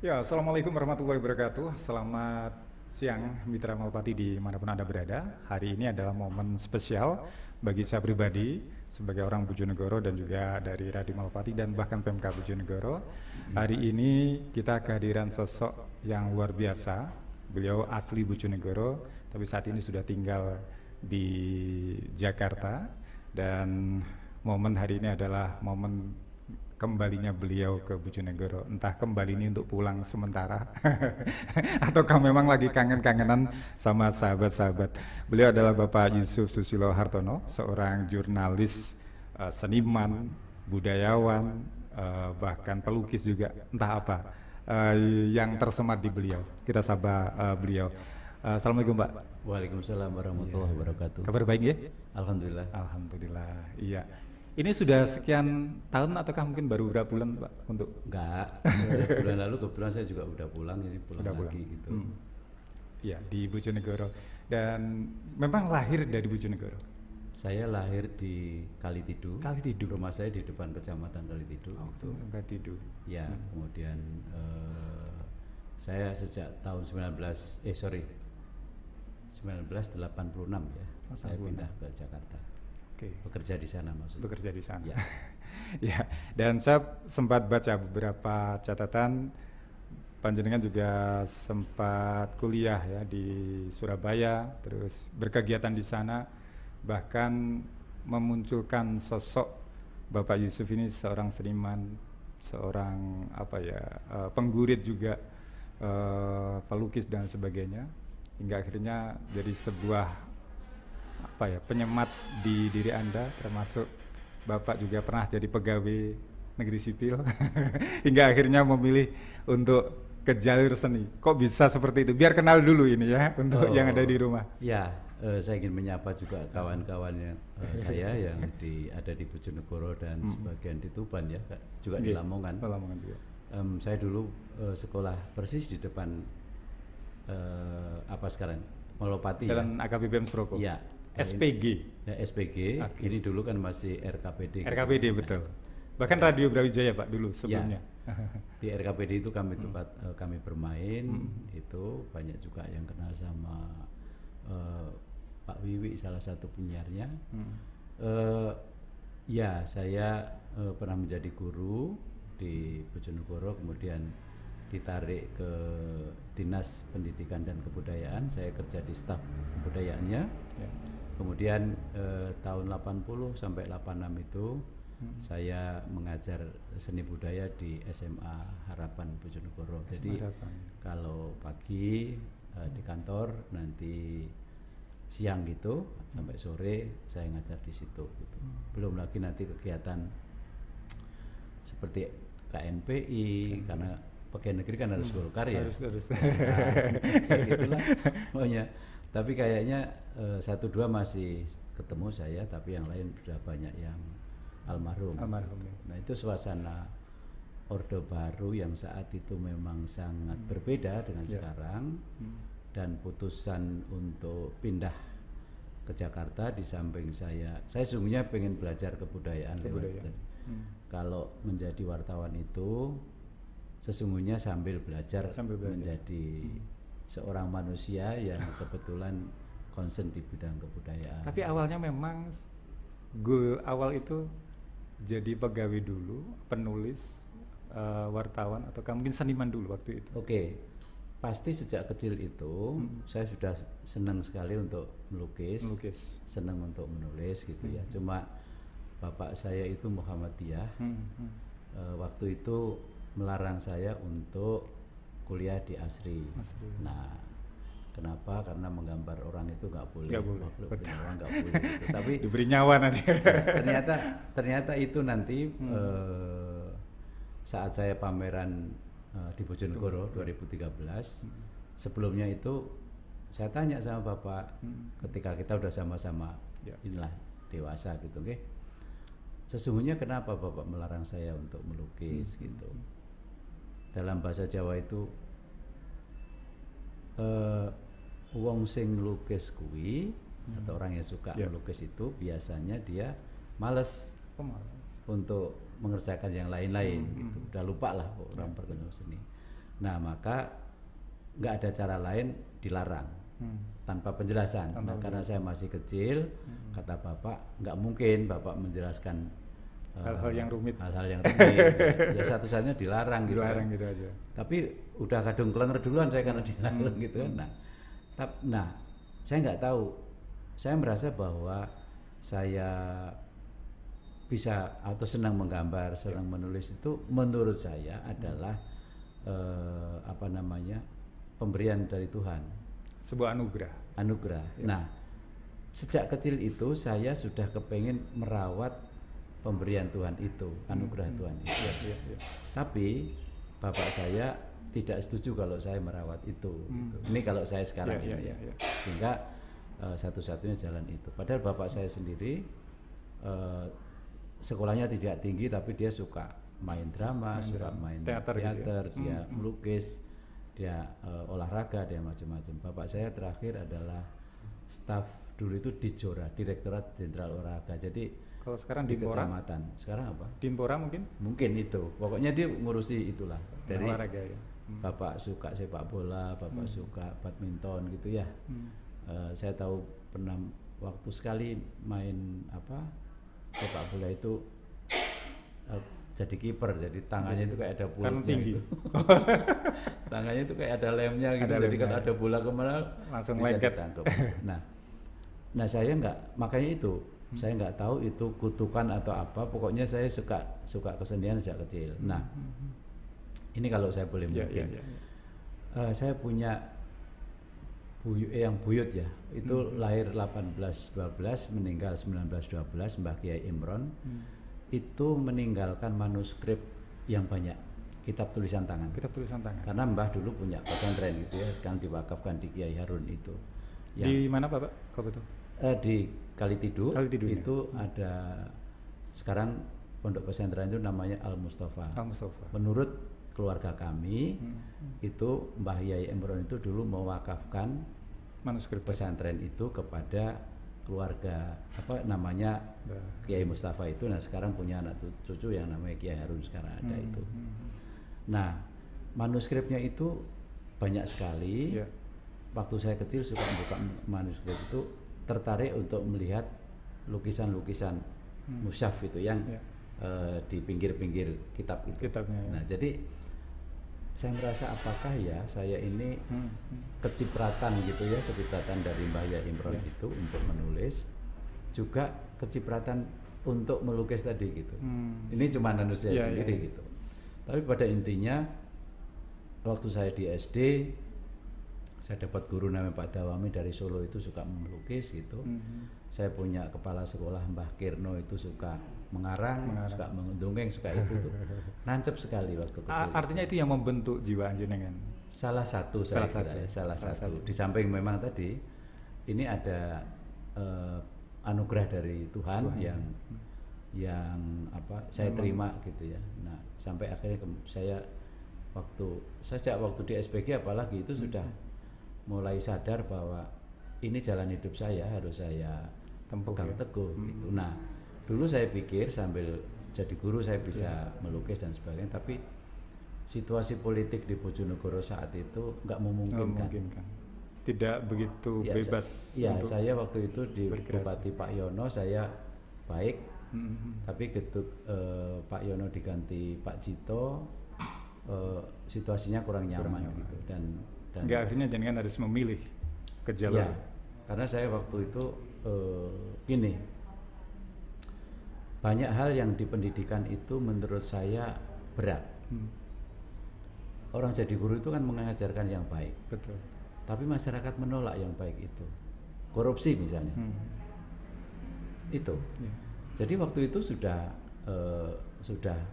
Ya, Assalamualaikum warahmatullahi wabarakatuh. Selamat siang Mitra Malpati dimanapun Anda berada. Hari ini adalah momen spesial bagi saya pribadi sebagai orang Bojonegoro dan juga dari Radio Malpati dan bahkan PMK Bojonegoro. Hari ini kita kehadiran sosok yang luar biasa. Beliau asli Bojonegoro, tapi saat ini sudah tinggal di Jakarta, dan momen hari ini adalah momen kembalinya beliau ke Bojonegoro. Entah kembali ini untuk pulang sementara ataukah memang lagi kangen-kangenan sama sahabat-sahabat. Beliau adalah Bapak Yusuf Susilo Hartono, seorang jurnalis, seniman, budayawan, bahkan pelukis juga, entah apa yang tersemat di beliau. Kita sapa beliau. Assalamualaikum, Pak. Waalaikumsalam warahmatullahi wabarakatuh. Kabar baik ya? Alhamdulillah. Alhamdulillah. Iya. Ini sudah sekian tahun ataukah mungkin baru beberapa bulan, Pak, untuk? Enggak, bulan lalu kebetulan saya juga udah pulang, jadi pulang lagi gitu. Iya, di Bojonegoro. Dan memang lahir dari Bojonegoro. Saya lahir di Kalitidu. Kalitidu. Rumah saya di depan kecamatan Kalitidu. Oh, Kalitidu. Ya, kemudian saya sejak tahun 1986 ya, saya pindah ke Jakarta. Oke. Bekerja di sana maksudnya. Bekerja di sana. Ya. Ya, dan saya sempat baca beberapa catatan, panjenengan juga sempat kuliah ya di Surabaya, terus berkegiatan di sana, bahkan memunculkan sosok Bapak Yusuf ini seorang seniman, seorang penggurit juga, pelukis dan sebagainya, hingga akhirnya jadi sebuah penyemat di diri Anda, termasuk Bapak juga pernah jadi pegawai negeri sipil hingga akhirnya memilih untuk ke jalur seni. Kok bisa seperti itu? Biar kenal dulu ini ya untuk yang ada di rumah. Ya, saya ingin menyapa juga kawan-kawan yang saya yang ada di Bojonegoro dan sebagian di Tuban ya, juga di Lamongan. Lamongan juga. Saya dulu sekolah persis di depan sekarang Malopati. Jalan ya. AKBPM Suroko. Ya. SPG. Ya, SPG. Okay. Ini dulu kan masih RKPD. RKPD gitu. Betul. Bahkan Radio Brawijaya, Pak, dulu sebelumnya. Ya. Di RKPD itu kami tempat kami bermain, itu banyak juga yang kenal sama Pak Wiwi, salah satu penyiarnya. Ya, saya pernah menjadi guru di Bojonegoro, kemudian ditarik ke Dinas Pendidikan dan Kebudayaan. Saya kerja di staf kebudayaannya. Ya. Kemudian tahun 80 sampai 86 itu saya mengajar seni budaya di SMA Harapan Bojonegoro. Jadi kalau pagi di kantor, nanti siang gitu sampai sore saya ngajar di situ gitu. Belum lagi nanti kegiatan seperti KNPI, karena pegawai negeri kan harus Golkar ya. Harus. Nah, gitulah pokoknya. Tapi kayaknya 1-2 masih ketemu saya, tapi yang lain sudah banyak yang almarhum. Nah, itu suasana Orde Baru yang saat itu memang sangat berbeda dengan sekarang. Dan putusan untuk pindah ke Jakarta, di samping saya sesungguhnya pengen belajar kebudayaan. Kalau menjadi wartawan itu sesungguhnya sambil belajar. Menjadi seorang manusia yang kebetulan concern di bidang kebudayaan. Tapi awalnya memang goal awal itu jadi pegawai dulu, penulis, wartawan, atau mungkin seniman dulu waktu itu? Oke, pasti sejak kecil itu saya sudah senang sekali untuk melukis. Senang untuk menulis gitu ya. Cuma bapak saya itu Muhammadiyah, waktu itu melarang saya untuk kuliah di Asri. Nah, kenapa? Karena menggambar orang itu nggak boleh. Orang nggak boleh. Gitu. Tapi diberi nyawa nanti. ternyata itu nanti saat saya pameran di Bojonegoro 2013. Sebelumnya itu saya tanya sama bapak, ketika kita udah sama-sama inilah dewasa gitu, sesungguhnya kenapa bapak melarang saya untuk melukis gitu? Dalam bahasa Jawa itu wong sing lukis kuwi, atau orang yang suka melukis itu biasanya dia males untuk mengerjakan yang lain-lain gitu. Udah lupa lah orang berkenal seni. Nah maka nggak ada cara lain, dilarang tanpa penjelasan. Nah, karena saya masih kecil, kata bapak nggak mungkin bapak menjelaskan hal-hal yang rumit. Ya satu-satunya dilarang gitu. Dilarang gitu aja. Tapi udah kadung kelenger duluan saya karena dilarang gitu. Nah, saya nggak tahu. Saya merasa bahwa saya bisa atau senang menggambar, senang menulis itu menurut saya adalah pemberian dari Tuhan. Sebuah anugerah. Anugerah. Ya. Nah, sejak kecil itu saya sudah kepengen merawat pemberian Tuhan itu, anugerah Tuhan itu. Ya. Tapi bapak saya tidak setuju kalau saya merawat itu. Gitu. Ini kalau saya sekarang ini ya. Sehingga satu-satunya jalan itu. Padahal bapak saya sendiri sekolahnya tidak tinggi, tapi dia suka main drama, suka main teater gitu ya? Dia melukis, dia olahraga, dia macam-macam. Bapak saya terakhir adalah staf dulu itu Dijora, Direktorat Jenderal Olahraga. Jadi kalau sekarang di kecamatan. Sekarang apa? Dinpora mungkin? Mungkin itu. Pokoknya dia ngurusi itulah. Dari olahraga ya. Bapak suka sepak bola, bapak suka badminton gitu ya. Saya tahu pernah waktu sekali main sepak bola itu jadi kiper, jadi tangannya itu kayak ada bulutnya gitu. Tangannya itu kayak ada lemnya gitu, jadi kalau ada bola kemana langsung bisa lengket. ditangkap. Nah saya nggak, makanya itu saya nggak tahu itu kutukan atau apa, pokoknya saya suka kesenian sejak kecil. Nah ini kalau saya boleh mungkin, saya punya buyut ya, itu lahir 1812, meninggal 1912, Mbah Kiai Imron. Itu meninggalkan manuskrip yang banyak, kitab tulisan tangan. Karena Mbah dulu punya pesantren gitu ya, kan diwakafkan di Kiai Harun itu. Di mana Pak? Kalau betul? Di Kalitidul itu ya. Ada sekarang pondok pesantren itu namanya Al Mustafa. Menurut keluarga kami itu Mbah Kiai Imron itu dulu mewakafkan manuskrip pesantren itu kepada keluarga Kiai Mustafa itu. Nah sekarang punya anak cucu yang namanya Kiai Harun sekarang ada itu. Nah manuskripnya itu banyak sekali. Waktu saya kecil suka membuka manuskrip itu, tertarik untuk melihat lukisan-lukisan mushaf itu yang di pinggir-pinggir kitab itu. Nah jadi saya merasa apakah ya saya ini kecipratan gitu ya, kecipratan dari Mbah Kiai Imron itu untuk menulis, juga kecipratan untuk melukis tadi gitu. Ini cuma manusia sendiri gitu. Tapi pada intinya waktu saya di SD, saya dapat guru namanya Pak Dawami dari Solo, itu suka melukis gitu. Saya punya kepala sekolah Mbah Kirno itu suka mengarang. Suka mendongeng, suka itu tuh. Nancep sekali waktu kecil. Artinya itu yang membentuk jiwa jenengan. Salah satu. Di samping memang tadi ini ada anugerah dari Tuhan. yang saya terima gitu ya. Nah, sampai akhirnya saya sejak waktu di SPG apalagi itu sudah mulai sadar bahwa ini jalan hidup saya, harus saya pegang teguh gitu. Nah, dulu saya pikir sambil jadi guru saya bisa melukis dan sebagainya, tapi situasi politik di Bojonegoro saat itu nggak memungkinkan. Tidak begitu bebas. Saya waktu itu di Bupati Pak Yono saya baik, tapi ketuk Pak Yono diganti Pak Cito, situasinya kurang nyaman gitu. Dan akhirnya jenengan harus memilih ke jalur. Ya, karena saya waktu itu gini, banyak hal yang di pendidikan itu menurut saya berat. Orang jadi guru itu kan mengajarkan yang baik. Betul. Tapi masyarakat menolak yang baik itu. Korupsi misalnya. Itu. Jadi waktu itu sudah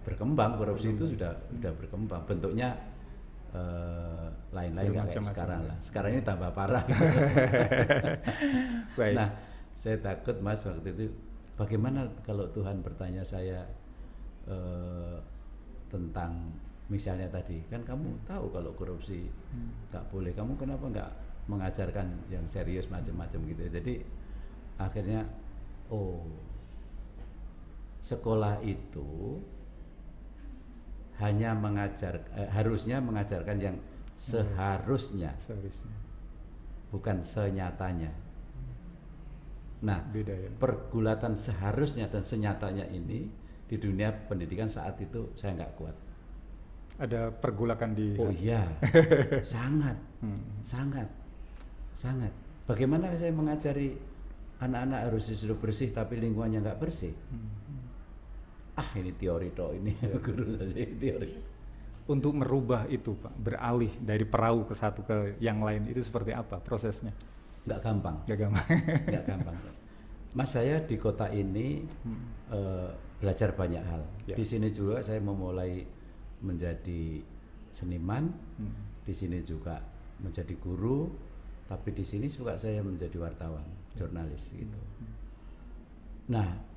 berkembang, korupsi itu sudah berkembang. Bentuknya lain-lain kayak sekarang lah. Sekarang ini tambah parah. Baik. Nah, saya takut Mas waktu itu, bagaimana kalau Tuhan bertanya saya tentang misalnya tadi, kan kamu tahu kalau korupsi nggak boleh, kamu kenapa nggak mengajarkan yang serius macam-macam gitu. Jadi akhirnya sekolah itu hanya harusnya mengajarkan yang seharusnya, bukan senyatanya. Nah, beda ya. Pergulatan seharusnya dan senyatanya ini di dunia pendidikan saat itu saya nggak kuat. Ada pergulakan di. Oh iya, sangat. Bagaimana saya mengajari anak-anak harus hidup bersih tapi lingkungannya nggak bersih? Ini teori toh ini guru saja teori. Untuk merubah itu Pak, beralih dari perahu ke satu ke yang lain itu seperti apa prosesnya? Nggak gampang. Nggak gampang. Mas, saya di kota ini belajar banyak hal. Di sini juga saya memulai menjadi seniman, di sini juga menjadi guru, tapi di sini juga saya menjadi wartawan, jurnalis gitu. Nah,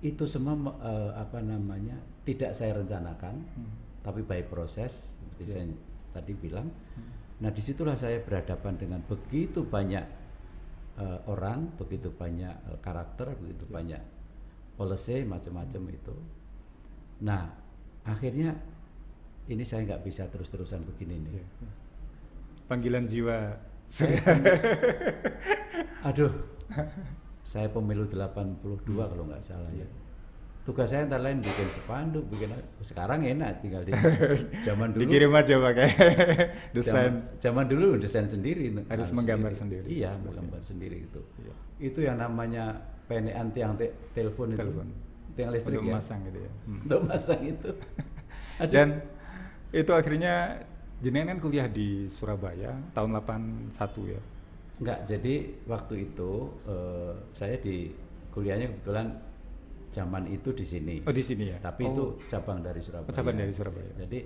itu semua tidak saya rencanakan, tapi by proses seperti saya tadi bilang. Nah, disitulah saya berhadapan dengan begitu banyak orang, begitu banyak karakter, begitu banyak policy macam-macam itu. Nah, akhirnya ini saya nggak bisa terus-terusan begini nih. Panggilan jiwa. Aduh, saya pemilu 82 kalau nggak salah ya. Tugas saya antara lain bikin spanduk, sekarang enak tinggal di zaman dulu. Dikirim aja pakai desain. Zaman dulu desain sendiri. Harus menggambar sendiri. Iya, menggambar sendiri itu. Iya. Itu yang namanya penekan tiang telepon itu. Tiang listrik untuk ya. masang gitu ya. Untuk masang itu. Dan itu akhirnya jenengan kan kuliah di Surabaya tahun 81 ya. Enggak, jadi waktu itu saya di kuliahnya kebetulan zaman itu di sini. Oh, di sini ya. Tapi itu cabang dari Surabaya. Cabang dari Surabaya. Jadi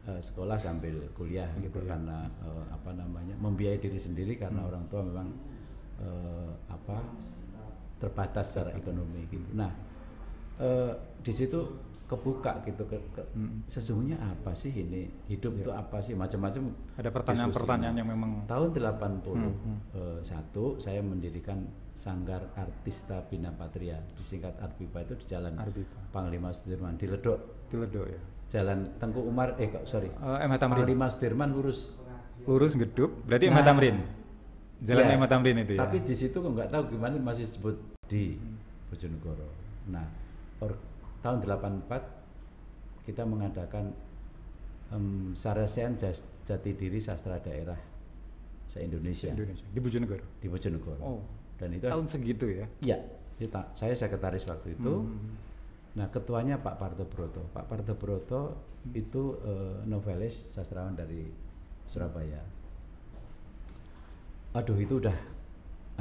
sekolah sambil kuliah gitu karena membiayai diri sendiri karena orang tua memang terbatas secara ekonomi gitu. Nah, di situ kebuka gitu sesungguhnya apa sih ini hidup itu apa sih, macam-macam. Ada pertanyaan-pertanyaan yang memang. Tahun 81 saya mendirikan Sanggar Artista Bina Patria, disingkat Arbipa, itu di Jalan Panglima Sudirman di Ledok ya. Jalan Tengku Umar MH Tamrin. Panglima Sudirman lurus Geduk berarti MH Tamrin. Jalan MH Tamrin itu ya. Tapi di situ kok nggak tahu gimana masih disebut di Bojonegoro. Nah, tahun 84 kita mengadakan Sarasean Jati Diri Sastra Daerah se-Indonesia. Di Bojonegoro. Di Bojonegoro. Oh. Dan itu tahun segitu ya? Iya. Saya sekretaris waktu itu. Nah, ketuanya Pak Parto Broto. Pak Parto Broto itu novelis, sastrawan dari Surabaya. Aduh, itu udah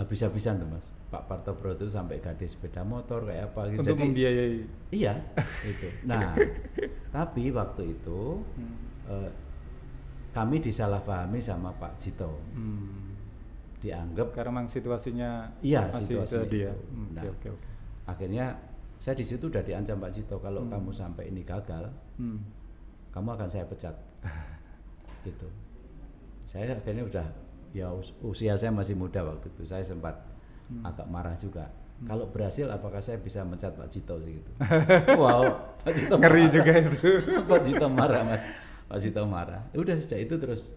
habis-habisan tuh Mas. Pak Parto Broto itu sampai gadis sepeda motor kayak apa gitu. Untuk membiayai. Iya, itu. Nah, tapi waktu itu kami disalahpahami sama Pak Jito. Dianggap karena memang situasinya masih dia. Nah, okay. Akhirnya saya di situ udah diancam Pak Jito, kalau kamu sampai ini gagal, kamu akan saya pecat. Gitu. Saya akhirnya udah, ya usia saya masih muda waktu itu, saya sempat agak marah juga. Kalau berhasil apakah saya bisa mencat Pak Jito sih gitu. Wow, Pak Jito ngeri marah. Juga itu. Pak Jito marah Mas. Pak Jito marah. Udah sejak itu terus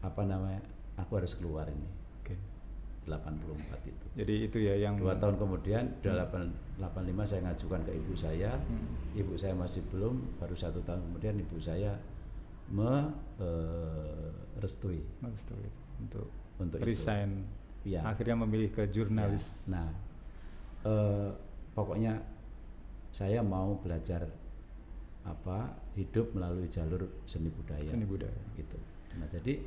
aku harus keluar ini. 84 itu. Jadi itu ya yang 2 tahun kemudian 85 saya ngajukan ke ibu saya. Ibu saya masih belum, baru 1 tahun kemudian ibu saya merestui untuk resign. Ya. Akhirnya memilih ke jurnalis. Ya. Nah, pokoknya saya mau belajar hidup melalui jalur seni budaya. Gitu. Nah, jadi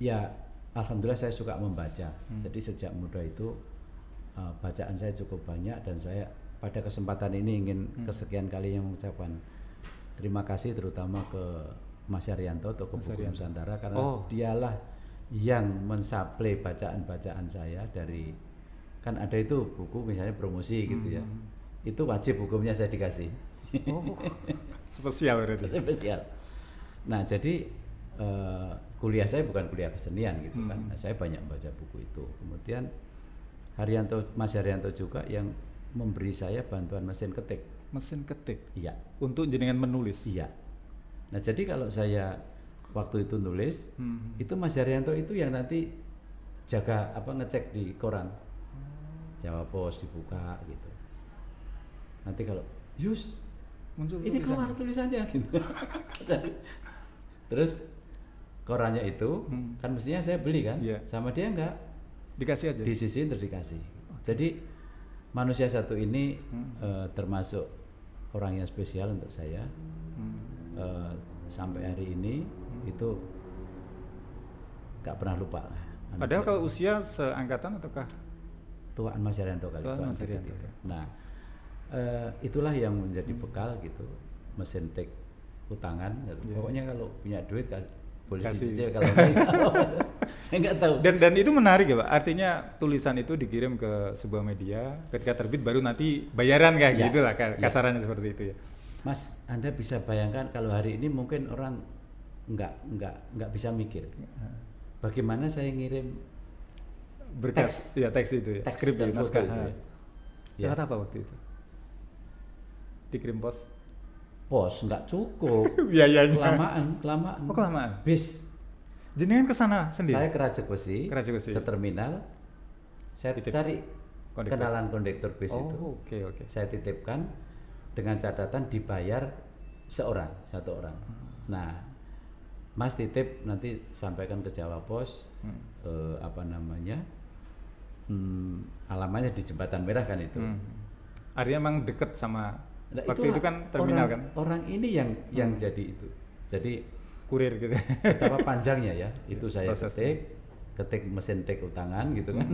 ya alhamdulillah saya suka membaca. Jadi sejak muda itu bacaan saya cukup banyak, dan saya pada kesempatan ini ingin kesekian kalinya mengucapkan terima kasih terutama ke Mas Haryanto, Toko Buku Nusantara, karena dialah yang mensuplai bacaan-bacaan saya dari, kan ada itu buku misalnya promosi gitu ya. Itu wajib hukumnya saya dikasih. Spesial berarti. Spesial. Nah, jadi kuliah saya bukan kuliah kesenian gitu kan. Nah, saya banyak baca buku itu. Kemudian Mas Haryanto juga yang memberi saya bantuan mesin ketik. Mesin ketik. Iya. Untuk jenengan menulis. Iya. Nah jadi kalau saya waktu itu nulis, itu Mas Haryanto itu yang nanti jaga ngecek di koran, Jawa Pos dibuka gitu. Nanti kalau Yus, muncul ini keluar tulisannya gitu. Terus korannya itu kan mestinya saya beli kan, sama dia enggak, dikasih aja. Disisihin terus dikasih. Jadi manusia satu ini termasuk orang yang spesial untuk saya. Sampai hari ini itu nggak pernah lupa. Padahal kalau usia seangkatan ataukah? Tuaan Mas Haryanto kali. Mas Haryanto. Nah, itulah yang menjadi bekal gitu, mesin tik utangan. Pokoknya kalau punya duit boleh dicicil, kalau saya nggak tahu. Dan itu menarik ya Pak. Artinya tulisan itu dikirim ke sebuah media, ketika terbit baru nanti bayaran kayak gitu lah, kasarannya seperti itu ya. Mas, Anda bisa bayangkan kalau hari ini mungkin orang nggak bisa mikir. Bagaimana saya ngirim berkas, teks itu ya, skrip ya, naskah. Ternyata apa waktu itu? Dikirim pos? Pos nggak cukup. Biayanya. Kelamaan. Oh, kelamaan. Bis. Jenengan ke sana sendiri? Saya ke Rajek Besi, ke terminal. Saya cari kenalan kondektur bis itu. Oke. Saya titipkan dengan catatan dibayar satu orang. Nah, Mas titip nanti sampaikan ke Jawa Pos, alamatnya di Jembatan Merah kan itu. Artinya memang deket sama waktu itu kan terminal kan? Orang ini yang jadi itu. Jadi kurir gitu. Betapa panjangnya ya. Itu saya ketik mesin tik utangan gitu kan.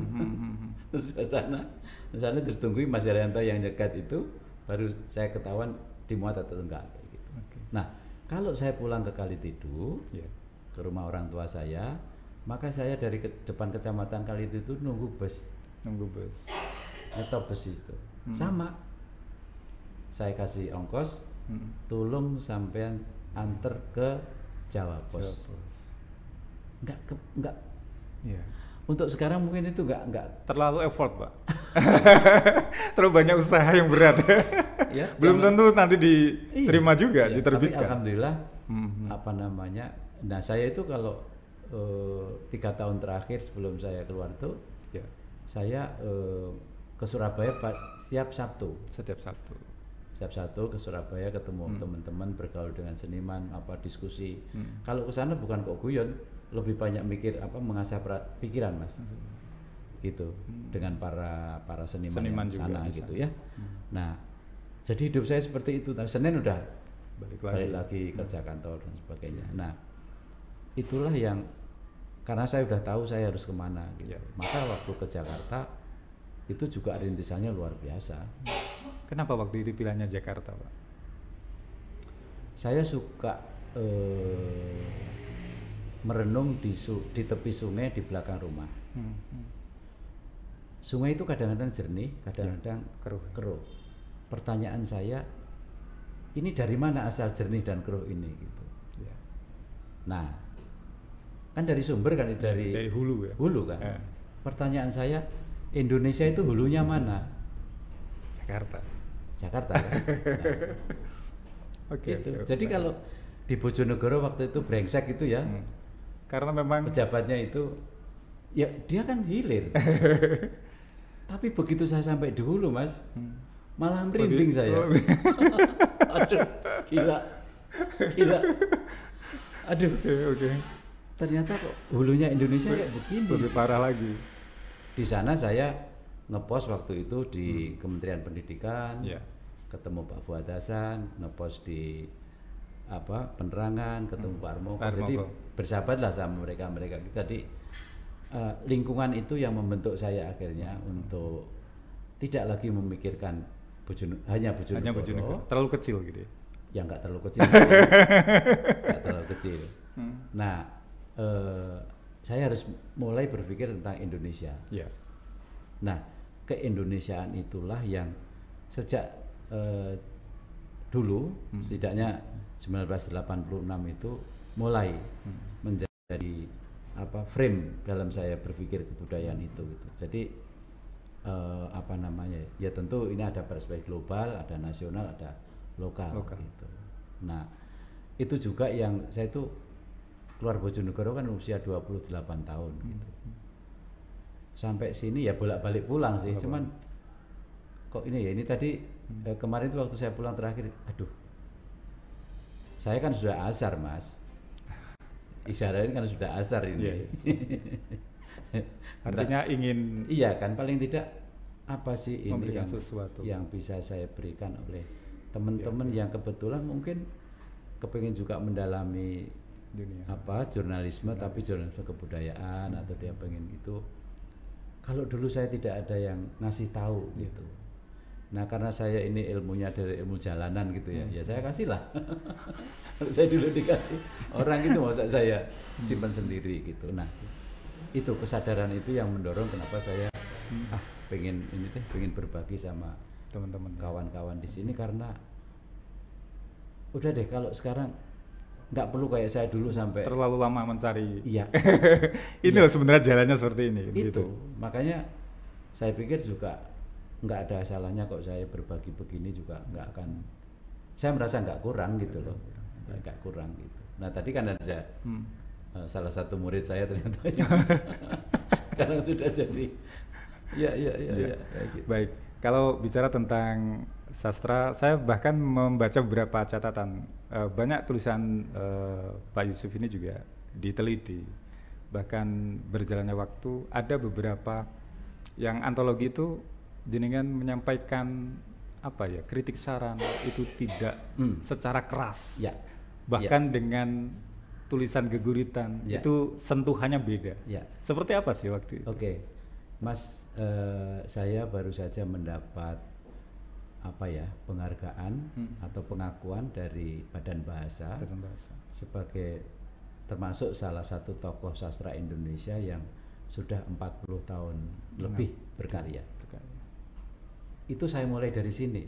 Terus ke sana terus tungguin Mas Haryanto yang nyekat itu, baru saya ketahuan dimuat atau enggak gitu. Nah, kalau saya pulang ke Kalitidu, ke rumah orang tua saya, maka saya dari depan kecamatan Kalitidu nunggu bus. Atau bus itu. Sama. Saya kasih ongkos, tolong sampean anter ke Jawa Pos. Enggak. Untuk sekarang mungkin itu enggak terlalu effort Pak. Terlalu banyak usaha yang berat. Belum tentu nanti diterima juga, diterbitkan. Tapi alhamdulillah nah saya itu kalau 3 tahun terakhir sebelum saya keluar itu, saya ke Surabaya setiap Sabtu ke Surabaya, ketemu teman-teman, bergaul dengan seniman, diskusi. Kalau ke sana bukan kok guyon, lebih banyak mikir mengasah pikiran Mas. Gitu. Dengan para seniman yang sana gitu ya. Nah, jadi hidup saya seperti itu. Senin udah balik lagi kerja kantor dan sebagainya. Nah, itulah yang karena saya udah tahu saya harus kemana gitu. Maka waktu ke Jakarta itu juga rintisannya luar biasa. Kenapa waktu itu pilihannya Jakarta Pak? Saya suka merenung di tepi sungai di belakang rumah. Sungai itu kadang-kadang jernih, kadang-kadang keruh. Pertanyaan saya, ini dari mana asal jernih dan keruh ini gitu. Nah, kan dari sumber kan, dari hulu ya. Hulu kan. Pertanyaan saya, Indonesia itu hulunya mana? Jakarta kan. Jadi kalau di Bojonegoro waktu itu brengsek itu ya. Karena memang pejabatnya itu dia kan hilir. Tapi begitu saya sampai di hulu Mas, malah merinding saya. Aduh, gila. Aduh. Ternyata kok hulunya Indonesia kayak begini. Lebih parah lagi. Di sana saya ngepost waktu itu di Kementerian Pendidikan, ketemu Pak Fuad Hasan, ngepost di penerangan, ketemu Pak Armoko. Jadi bersahabatlah sama mereka. Jadi lingkungan itu yang membentuk saya akhirnya untuk tidak lagi memikirkan hanya Bojonegoro. Terlalu kecil gitu ya? Ya nggak terlalu kecil. Nggak terlalu kecil. Nah, saya harus mulai berpikir tentang Indonesia. Nah, keindonesiaan itulah yang sejak dulu, setidaknya 1986 itu mulai menjadi frame dalam saya berpikir kebudayaan itu gitu. Jadi apa namanya ya, tentu ini ada perspektif global, ada nasional, ada lokal. Gitu. Nah itu juga yang saya itu keluar Bojonegoro kan usia 28 tahun gitu. Sampai sini ya bolak-balik pulang sih, cuman kok ini ya, ini tadi kemarin tuh waktu saya pulang terakhir, aduh saya kan sudah asar Mas, isyaratnya kan sudah asar ini. Artinya ingin iya kan, paling tidak apa sih ini yang sesuatu yang bisa saya berikan oleh teman-teman yang kebetulan mungkin kepingin juga mendalami dunia jurnalisme, tapi jurnalisme kebudayaan atau dia pengen itu. Kalau dulu saya tidak ada yang ngasih tahu gitu. Nah karena saya ini ilmunya dari ilmu jalanan gitu ya, ya saya kasih lah. Kalau saya dulu dikasih orang itu masa saya simpan sendiri gitu. Nah itu kesadaran itu yang mendorong kenapa saya pengen berbagi sama teman-teman kawan-kawan di sini, karena udah deh kalau sekarang nggak perlu kayak saya dulu sampai terlalu lama mencari. Iya. Ini loh sebenarnya jalannya seperti ini. Itu gitu. Makanya saya pikir juga nggak ada salahnya kok saya berbagi begini, juga nggak akan, saya merasa nggak kurang gitu loh, nggak kurang gitu. Nah tadi kan ada salah satu murid saya ternyata sekarang sudah jadi ya. Gitu. Baik, kalau bicara tentang sastra, saya bahkan membaca beberapa catatan, banyak tulisan Pak Yusuf ini juga diteliti, bahkan berjalannya waktu ada beberapa yang antologi itu jenengan menyampaikan kritik saran itu tidak secara keras, bahkan dengan tulisan geguritan itu sentuhannya beda. Seperti apa sih waktu itu? Oke, Mas, saya baru saja mendapat penghargaan atau pengakuan dari Badan Bahasa sebagai termasuk salah satu tokoh sastra Indonesia yang sudah 40 tahun lebih berkarya. Itu saya mulai dari sini,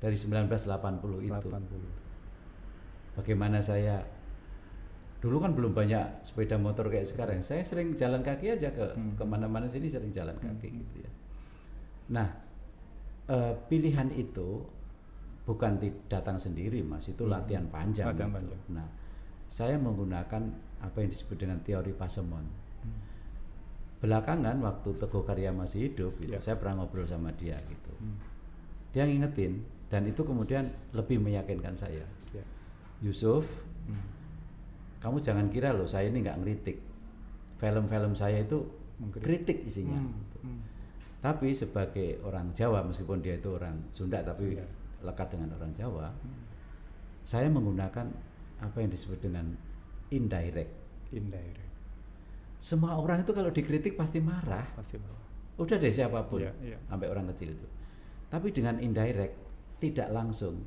dari 1980 itu. Bagaimana saya dulu kan belum banyak sepeda motor kayak sekarang, saya sering jalan kaki aja kemana-mana sini, sering jalan kaki gitu ya. Nah pilihan itu bukan datang sendiri Mas, itu latihan panjang. Nah saya menggunakan apa yang disebut dengan teori Pasemon. Belakangan waktu Teguh Karya masih hidup gitu, saya pernah ngobrol sama dia gitu. Dia ngingetin, dan itu kemudian lebih meyakinkan saya. Yusuf, kamu jangan kira loh saya ini nggak ngeritik. Film-film saya itu kritik isinya. Tapi sebagai orang Jawa, meskipun dia itu orang Sunda tapi lekat dengan orang Jawa, saya menggunakan apa yang disebut dengan indirect. Semua orang itu kalau dikritik pasti marah. Udah deh siapapun, sampai orang kecil itu. Tapi dengan indirect, tidak langsung.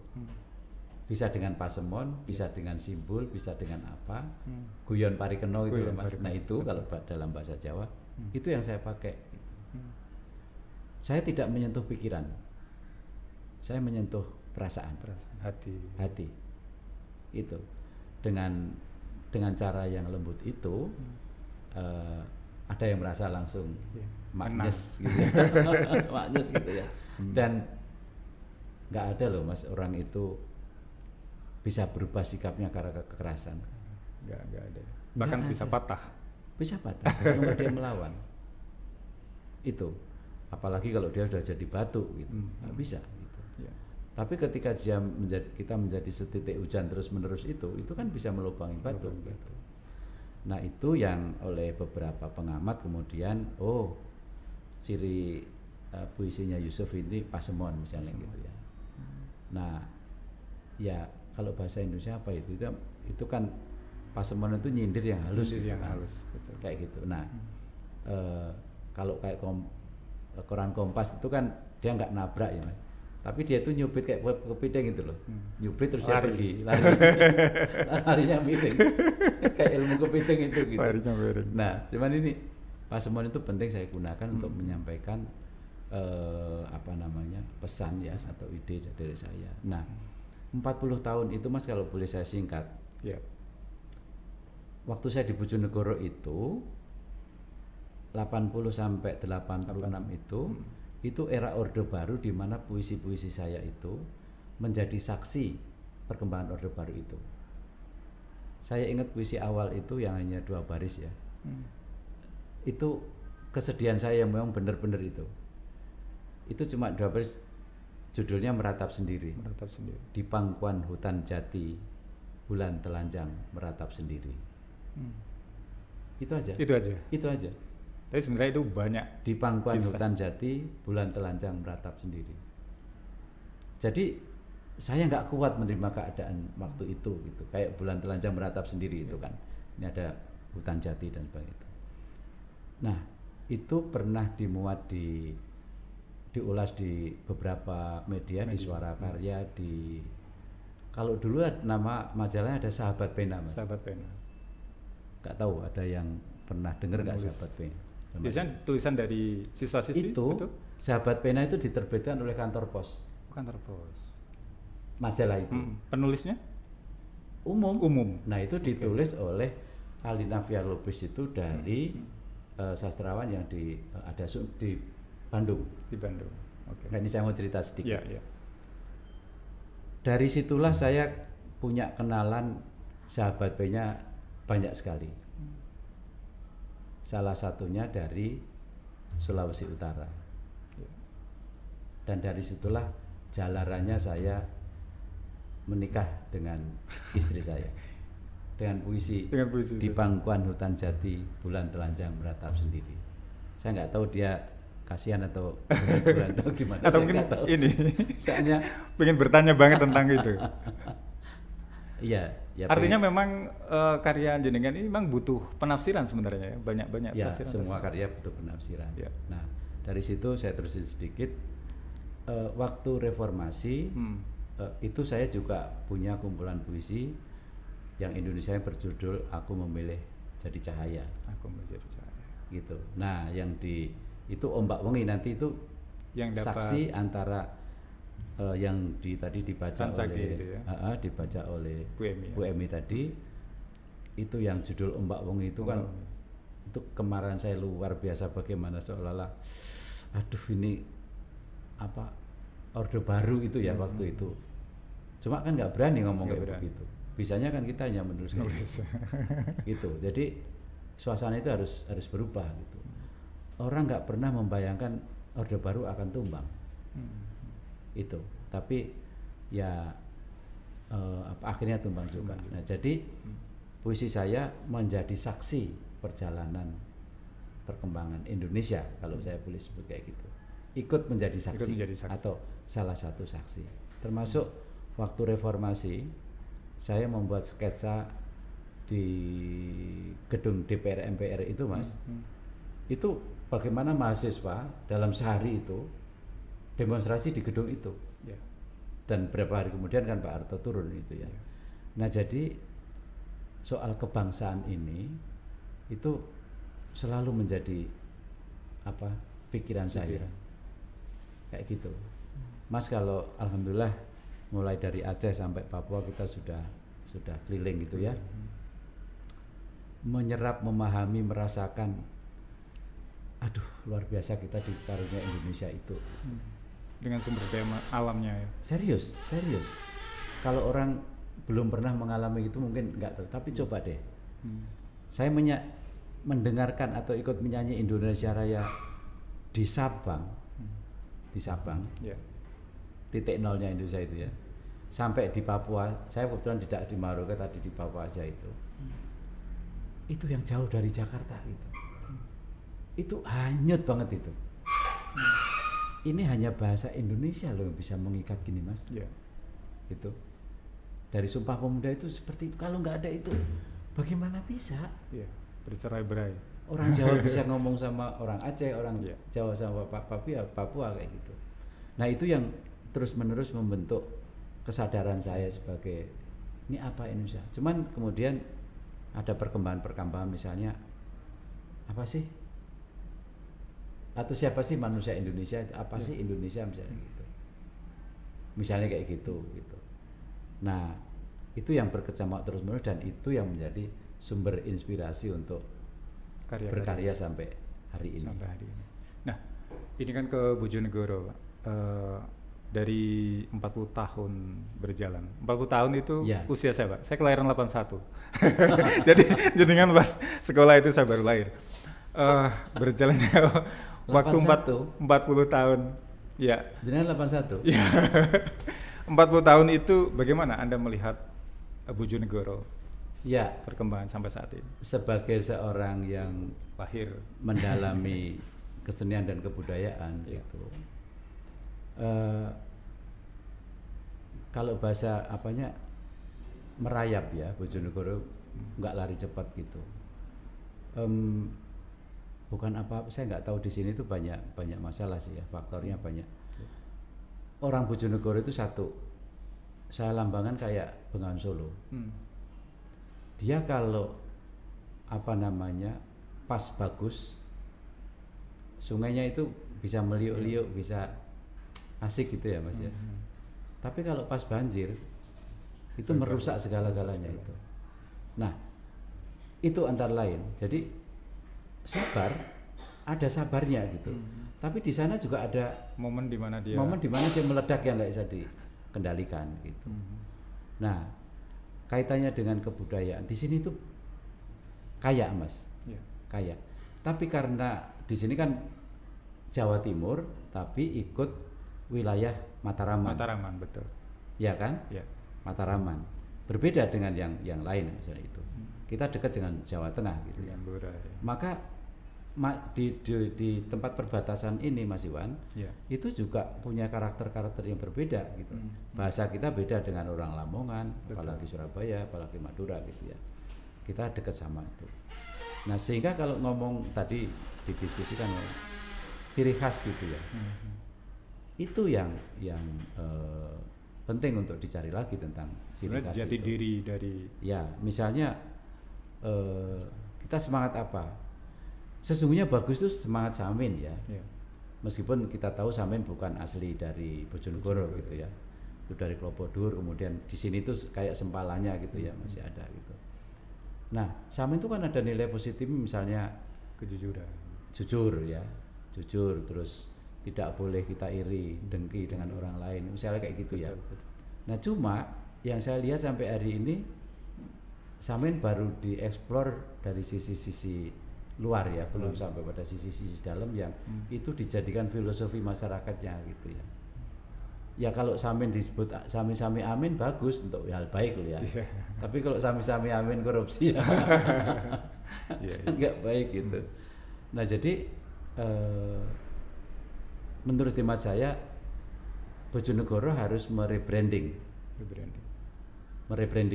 Bisa dengan Pasemon, bisa dengan simbol, bisa dengan apa, guyon parikeno itu Mas. Nah itu kalau dalam bahasa Jawa, itu yang saya pakai. Saya tidak menyentuh pikiran, saya menyentuh perasaan, hati. Itu dengan cara yang lembut itu, ada yang merasa langsung maknyes gitu, maknyes gitu ya. Dan nggak ada loh Mas orang itu bisa berubah sikapnya karena kekerasan. Nggak ada. Bahkan bisa patah. Kalau dia melawan. Itu. Apalagi kalau dia sudah jadi batu gitu. Nggak bisa gitu. Tapi ketika kita menjadi setitik hujan terus-menerus itu kan bisa melubangi batu. Gitu. Nah, itu yang oleh beberapa pengamat kemudian ciri puisinya Yusuf ini Pasemon misalnya gitu ya. Nah, ya kalau bahasa Indonesia apa itu kan Pasemon itu nyindir yang halus, betul. Kayak gitu. Nah kalau kayak koran Kompas itu kan dia nggak nabrak ya, tapi dia itu nyubit kayak kepiting gitu loh, nyubit terus dia pergi, larinya miring, kayak ilmu kepiting itu gitu. Nah cuman ini Pasemon itu penting saya gunakan untuk menyampaikan pesan ya atau ide dari saya. Nah 40 tahun itu Mas kalau boleh saya singkat. Waktu saya di Bojonegoro 80 sampai 86 itu era Orde Baru, di mana puisi-puisi saya itu menjadi saksi perkembangan Orde Baru itu. Saya ingat puisi awal itu yang hanya 2 baris ya. Itu kesedihan saya yang memang benar-benar itu. Itu cuma 2 baris, judulnya Meratap Sendiri. Meratap sendiri. Di pangkuan hutan jati, bulan telanjang meratap sendiri. Itu aja. Itu aja. Itu aja. Tapi sebenarnya itu banyak. Di pangkuan Kisah. hutan jati, bulan telanjang meratap sendiri. Jadi saya nggak kuat menerima keadaan waktu itu gitu. Kayak bulan telanjang meratap sendiri itu kan. Ini ada hutan jati dan sebagainya. Nah, itu pernah dimuat diulas di beberapa media, di Suara Karya, di kalau dulu nama majalahnya ada Sahabat Pena, Mas. Sahabat Pena. Nggak tahu ada yang pernah dengar nggak Sahabat Pena? Biasanya tulisan dari siswa-siswi itu betul? Sahabat Pena itu diterbitkan oleh kantor pos. Kantor pos. Majalah itu. Penulisnya? Umum. Umum. Nah, itu ditulis oleh Alina Villalobos itu dari sastrawan yang ada di Bandung. Di Bandung. Oke. Nah, ini saya mau cerita sedikit. Iya. Dari situlah saya punya kenalan Sahabat Pena banyak sekali. Salah satunya dari Sulawesi Utara. Dan dari situlah jalarannya saya menikah dengan istri saya. Dengan puisi. Di pangkuan hutan jati, bulan telanjang meratap sendiri. Saya nggak tahu dia kasihan atau atau gimana. Atau mungkin tahu. Ini. Soalnya pengen bertanya banget tentang itu. Iya. Ya, artinya memang karya jenengan ini memang butuh penafsiran sebenarnya ya, banyak ya, penafsiran. Semua karya butuh penafsiran. Ya. Nah, dari situ saya terusin sedikit. Waktu reformasi itu saya juga punya kumpulan puisi yang Indonesia berjudul Aku Memilih Jadi Cahaya. Aku Memilih Jadi Cahaya. Gitu. Nah, yang itu Ombak Wengi nanti itu yang saksi antara yang tadi dibaca oleh itu ya? Dibaca oleh Bu Emi tadi, itu yang judul Ombak Wengi itu kan itu kemarahan saya luar biasa, bagaimana seolah-olah aduh ini apa Orde Baru itu ya waktu itu. Cuma kan nggak berani ngomong kayak begitu. Bisanya kan kita hanya menulis gitu. Jadi suasana itu harus berubah gitu. Orang nggak pernah membayangkan Orde Baru akan tumbang. Itu, tapi ya akhirnya tumbang juga. Nah, jadi puisi saya menjadi saksi perjalanan perkembangan Indonesia, kalau saya boleh sebut kayak gitu. Ikut menjadi saksi atau salah satu saksi. Termasuk waktu reformasi saya membuat sketsa di gedung DPR MPR itu, Mas. Itu bagaimana mahasiswa dalam sehari itu demonstrasi di gedung itu. Dan beberapa hari kemudian kan Pak Harto turun itu ya. Nah, jadi soal kebangsaan ini itu selalu menjadi pikiran saya. Kayak gitu. Mas, kalau alhamdulillah mulai dari Aceh sampai Papua kita sudah keliling gitu ya. Menyerap, memahami, merasakan, aduh luar biasa kita di karunia Indonesia itu. Dengan sumber daya alamnya ya. Serius. Kalau orang belum pernah mengalami itu mungkin nggak tahu, tapi coba deh. Saya mendengarkan atau ikut menyanyi Indonesia Raya di Sabang. Titik nolnya Indonesia itu ya. Sampai di Papua, saya kebetulan tidak di Maroke, tadi di Papua aja itu. Itu yang jauh dari Jakarta gitu. Itu hanyut banget itu. Ini hanya bahasa Indonesia loh yang bisa mengikat gini, Mas. Gitu. Dari Sumpah Pemuda itu seperti itu. Kalau nggak ada itu, bagaimana bisa? Bercerai-berai. Orang Jawa bisa ngomong sama orang Aceh, orang Jawa sama Papua kayak gitu. Nah, itu yang terus-menerus membentuk kesadaran saya sebagai ini apa Indonesia. Cuman kemudian ada perkembangan misalnya apa sih? Atau siapa sih manusia Indonesia? Apa sih Indonesia misalnya gitu. Misalnya kayak gitu. Nah, itu yang berkecamuk terus-menerus dan itu yang menjadi sumber inspirasi untuk berkarya sampai hari ini. Sampai hari ini. Nah, ini kan ke Bojonegoro, Pak. Dari 40 tahun berjalan. 40 tahun itu Ya. usia saya, Pak. Saya kelahiran 81. Jadi jenengan pas sekolah itu saya baru lahir. Berjalan jauh. Waktu 40 tahun. Ya. Jenengan 81? Ya. 40 tahun itu bagaimana Anda melihat Bojonegoro? Ya, Perkembangan sampai saat ini. sebagai seorang yang Lahir mendalami kesenian dan kebudayaan Ya. gitu. Kalau bahasa apanya merayap ya, Bojonegoro nggak lari cepat gitu. Bukan apa, saya nggak tahu di sini tuh banyak masalah sih ya, faktornya banyak. Orang Bojonegoro itu satu, saya lambangkan kayak Bengawan Solo. Dia kalau apa namanya pas bagus, sungainya itu bisa meliuk-liuk, bisa asik gitu ya Mas ya. Tapi kalau pas banjir itu merusak segala-galanya itu. Nah, itu antara lain. Jadi sabar, ada sabarnya gitu. Tapi di sana juga ada momen di mana dia meledak yang nggak bisa dikendalikan gitu. Nah, kaitannya dengan kebudayaan di sini tuh kaya Mas, kaya. Tapi karena di sini kan Jawa Timur, tapi ikut wilayah Mataraman. Mataraman, betul. Ya kan? Ya. Mataraman. Berbeda dengan yang lain misalnya itu. Kita dekat dengan Jawa Tengah gitu ya. Maka di tempat perbatasan ini Mas Iwan, itu juga punya karakter-karakter yang berbeda gitu. Bahasa kita beda dengan orang Lamongan, apalagi Surabaya, apalagi Madura gitu ya. Kita dekat sama itu. Nah, sehingga kalau ngomong tadi didiskusikan ciri khas gitu ya. Itu yang penting untuk dicari lagi tentang ciri khas jati itu. diri dari ya, misalnya kita semangat apa? Sesungguhnya bagus itu semangat Samin ya. Meskipun kita tahu Samin bukan asli dari Bojonegoro gitu ya. Itu dari Klopodur, kemudian di sini tuh kayak sempalanya gitu ya, masih ada gitu. Nah, Samin itu kan ada nilai positif misalnya kejujuran. Jujur ya. Jujur, terus tidak boleh kita iri, dengki dengan orang lain. Misalnya kayak gitu ya. Nah, cuma yang saya lihat sampai hari ini Samin baru dieksplor dari sisi-sisi luar ya, belum sampai pada sisi-sisi dalam yang itu dijadikan filosofi masyarakatnya gitu ya. Ya kalau Samin disebut sami-sami amin bagus untuk hal baik loh ya. Tapi kalau sami-sami amin korupsi ya nggak baik gitu. Nah jadi menurut hemat saya Bojonegoro harus merebranding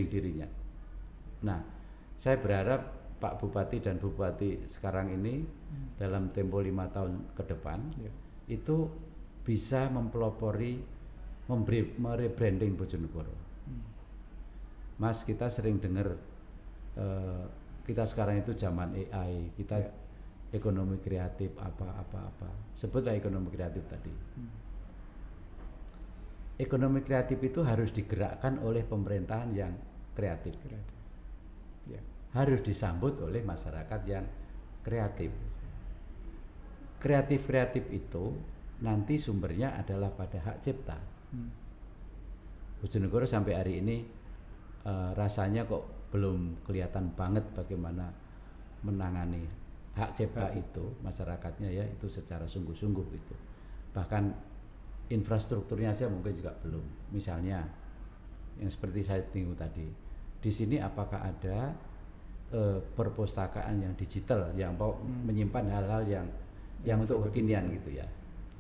dirinya. Nah saya berharap Pak Bupati dan Bupati sekarang ini dalam tempo 5 tahun ke depan itu bisa mempelopori merebranding Bojonegoro. Mas, kita sering dengar kita sekarang itu zaman AI, kita ekonomi kreatif apa. Sebutlah ekonomi kreatif tadi. Ekonomi kreatif itu harus digerakkan oleh pemerintahan yang kreatif. Harus disambut oleh masyarakat yang kreatif. Kreatif itu nanti sumbernya adalah pada hak cipta. Bojonegoro sampai hari ini rasanya kok belum kelihatan banget bagaimana menangani hak cipta itu masyarakatnya ya, itu secara sungguh-sungguh itu. Bahkan infrastrukturnya saja mungkin juga belum. Misalnya yang seperti saya tunggu tadi, di sini apakah ada perpustakaan yang digital yang menyimpan hal-hal yang untuk kekinian gitu ya,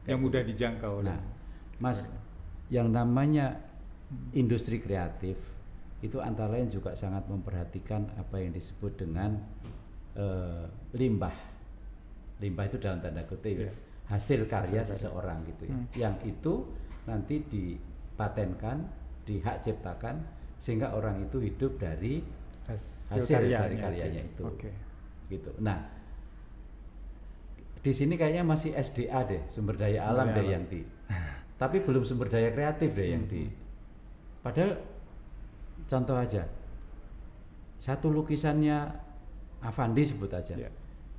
yang mudah dijangkau. Nah, Mas, yang namanya industri kreatif itu antara lain juga sangat memperhatikan apa yang disebut dengan limbah itu dalam tanda kutip hasil karya seseorang gitu ya, yang itu nanti dipatenkan, dihak ciptakan sehingga orang itu hidup dari hasil dari karyanya itu. Gitu. Nah, di sini kayaknya masih SDA deh, sumber daya alam deh yang tapi belum sumber daya kreatif deh yang padahal contoh aja, satu lukisannya Avandi sebut aja,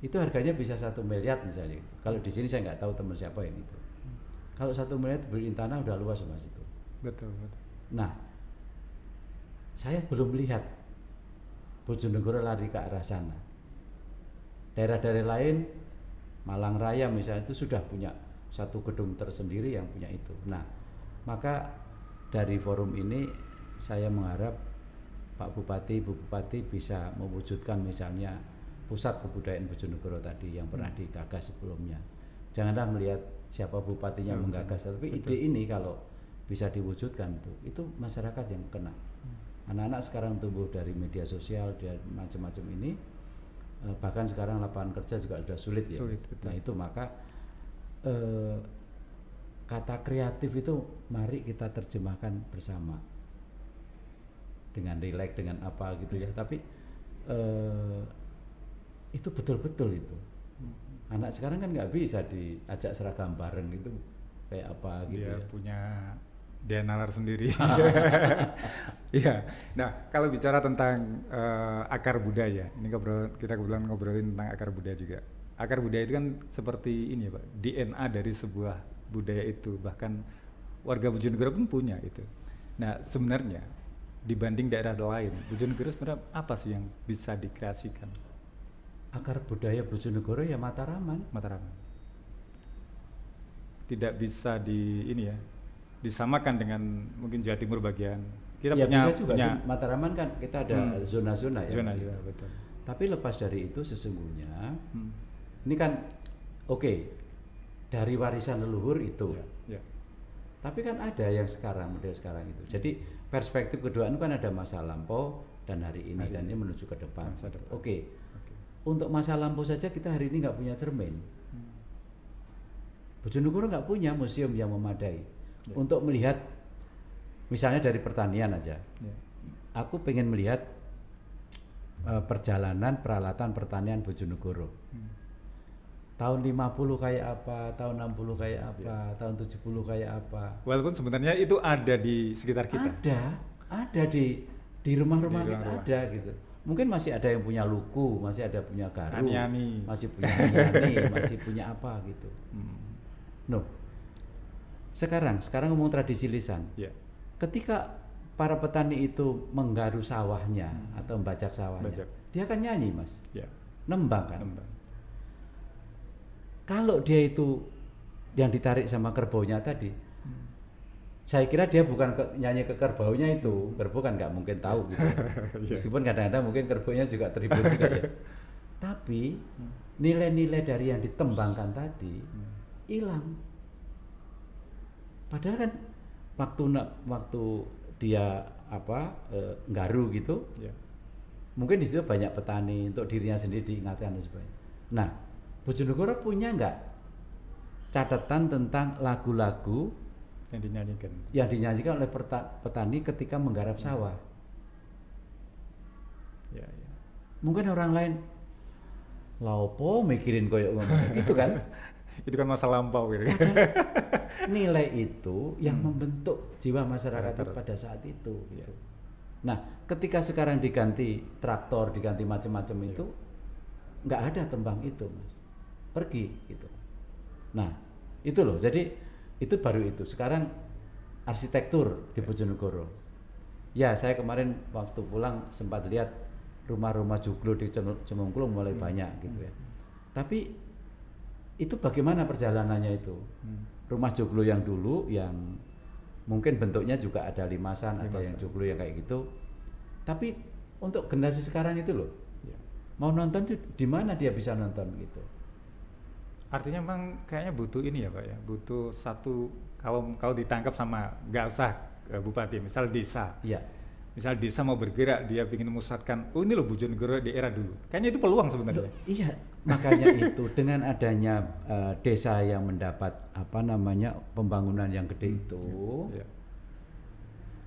itu harganya bisa 1 miliar misalnya. Kalau di sini saya nggak tahu teman siapa yang itu. Kalau 1 miliar beliin tanah udah luas Mas itu. Betul. Nah, saya belum lihat Bojonegoro lari ke arah sana. Daerah-daerah lain, Malang Raya misalnya itu sudah punya satu gedung tersendiri yang punya itu. Nah, maka dari forum ini saya mengharap Pak Bupati, Ibu Bupati bisa mewujudkan misalnya pusat kebudayaan Bojonegoro tadi yang pernah digagas sebelumnya. Janganlah melihat siapa bupatinya menggagas, tapi ide ini kalau bisa diwujudkan itu masyarakat yang kena. Anak-anak sekarang tumbuh dari media sosial dan macam-macam ini, bahkan sekarang lapangan kerja juga sudah sulit ya. Nah itu maka kata kreatif itu mari kita terjemahkan bersama dengan relax, dengan apa gitu ya. Tapi itu betul-betul itu. Anak sekarang kan nggak bisa diajak seragam bareng gitu kayak apa gitu. Dia ya. punya dia nalar sendiri. Iya. Nah, kalau bicara tentang akar budaya, ini kita kebetulan ngobrolin tentang akar budaya juga. Akar budaya itu kan seperti ini ya Pak, DNA dari sebuah budaya itu, bahkan warga Bojonegoro pun punya itu. Nah, sebenarnya dibanding daerah lain, Bojonegoro sebenarnya apa sih yang bisa dikreasikan? Akar budaya Bojonegoro ya Mataraman. Tidak bisa disamakan dengan mungkin Jawa Timur bagian. Kita ya, punya bisa juga sih. Mataraman kan kita ada zona-zona ya. Zona juga, betul. Tapi lepas dari itu sesungguhnya ini kan oke, dari warisan leluhur itu. Ya. Tapi kan ada yang model sekarang itu. Jadi perspektif kedua itu kan ada masa lampau dan hari ini dan ini menuju ke depan. Oke. Untuk masa lampau saja kita hari ini nggak punya cermin. Bojonegoro nggak punya museum yang memadai untuk melihat, misalnya dari pertanian aja. Aku pengen melihat perjalanan peralatan pertanian Bojonegoro. Tahun 50 kayak apa, tahun 60 kayak apa, tahun 70 kayak apa. Walaupun sebenarnya itu ada di sekitar kita. Ada di rumah-rumah kita ada gitu. Mungkin masih ada yang punya luku, masih ada punya garu, Aniani. masih punya aniani, masih punya apa gitu. No. Sekarang ngomong tradisi lisan. Ketika para petani itu menggaru sawahnya atau membajak sawahnya, dia akan nyanyi Mas. Nembang kan. Kalau dia itu yang ditarik sama kerbaunya tadi, saya kira dia bukan nyanyi ke kerbaunya itu, kerbau kan nggak mungkin tahu gitu. Meskipun kadang-kadang mungkin kerbaunya juga terhibur juga ya. Tapi nilai-nilai dari yang ditembangkan tadi hilang. Padahal kan waktu dia nggaru gitu, mungkin di situ banyak petani untuk dirinya sendiri diingatkan dan sebagainya. Nah, Bojonegoro punya nggak catatan tentang lagu-lagu yang dinyanyikan oleh petani ketika menggarap sawah? Mungkin orang lain laupo mikirin koyok ngomong gitu kan? Itu kan masa lampau gitu. Nilai itu yang membentuk jiwa masyarakat pada saat itu. Gitu. Nah, ketika sekarang diganti traktor, diganti macam-macam itu, nggak ada tembang itu, Mas. Pergi gitu. Nah, itu loh. Jadi itu baru itu. Sekarang arsitektur di Bojonegoro. Ya, saya kemarin waktu pulang sempat lihat rumah-rumah joglo di Cemungklung mulai banyak gitu ya. Tapi itu bagaimana perjalanannya itu? Rumah joglo yang dulu yang mungkin bentuknya juga ada limasan, ada yang joglo yang kayak gitu. Tapi untuk generasi sekarang itu loh, mau nonton tuh di mana dia bisa nonton gitu. Artinya memang kayaknya butuh ini ya Pak ya, butuh satu kalau ditangkap sama nggak usah bupati, misal desa. Iya. Misal desa mau bergerak, dia ingin memusatkan, oh ini loh Bojonegoro di era dulu. Kayaknya itu peluang sebenarnya. Iya, makanya itu dengan adanya desa yang mendapat pembangunan yang gede itu.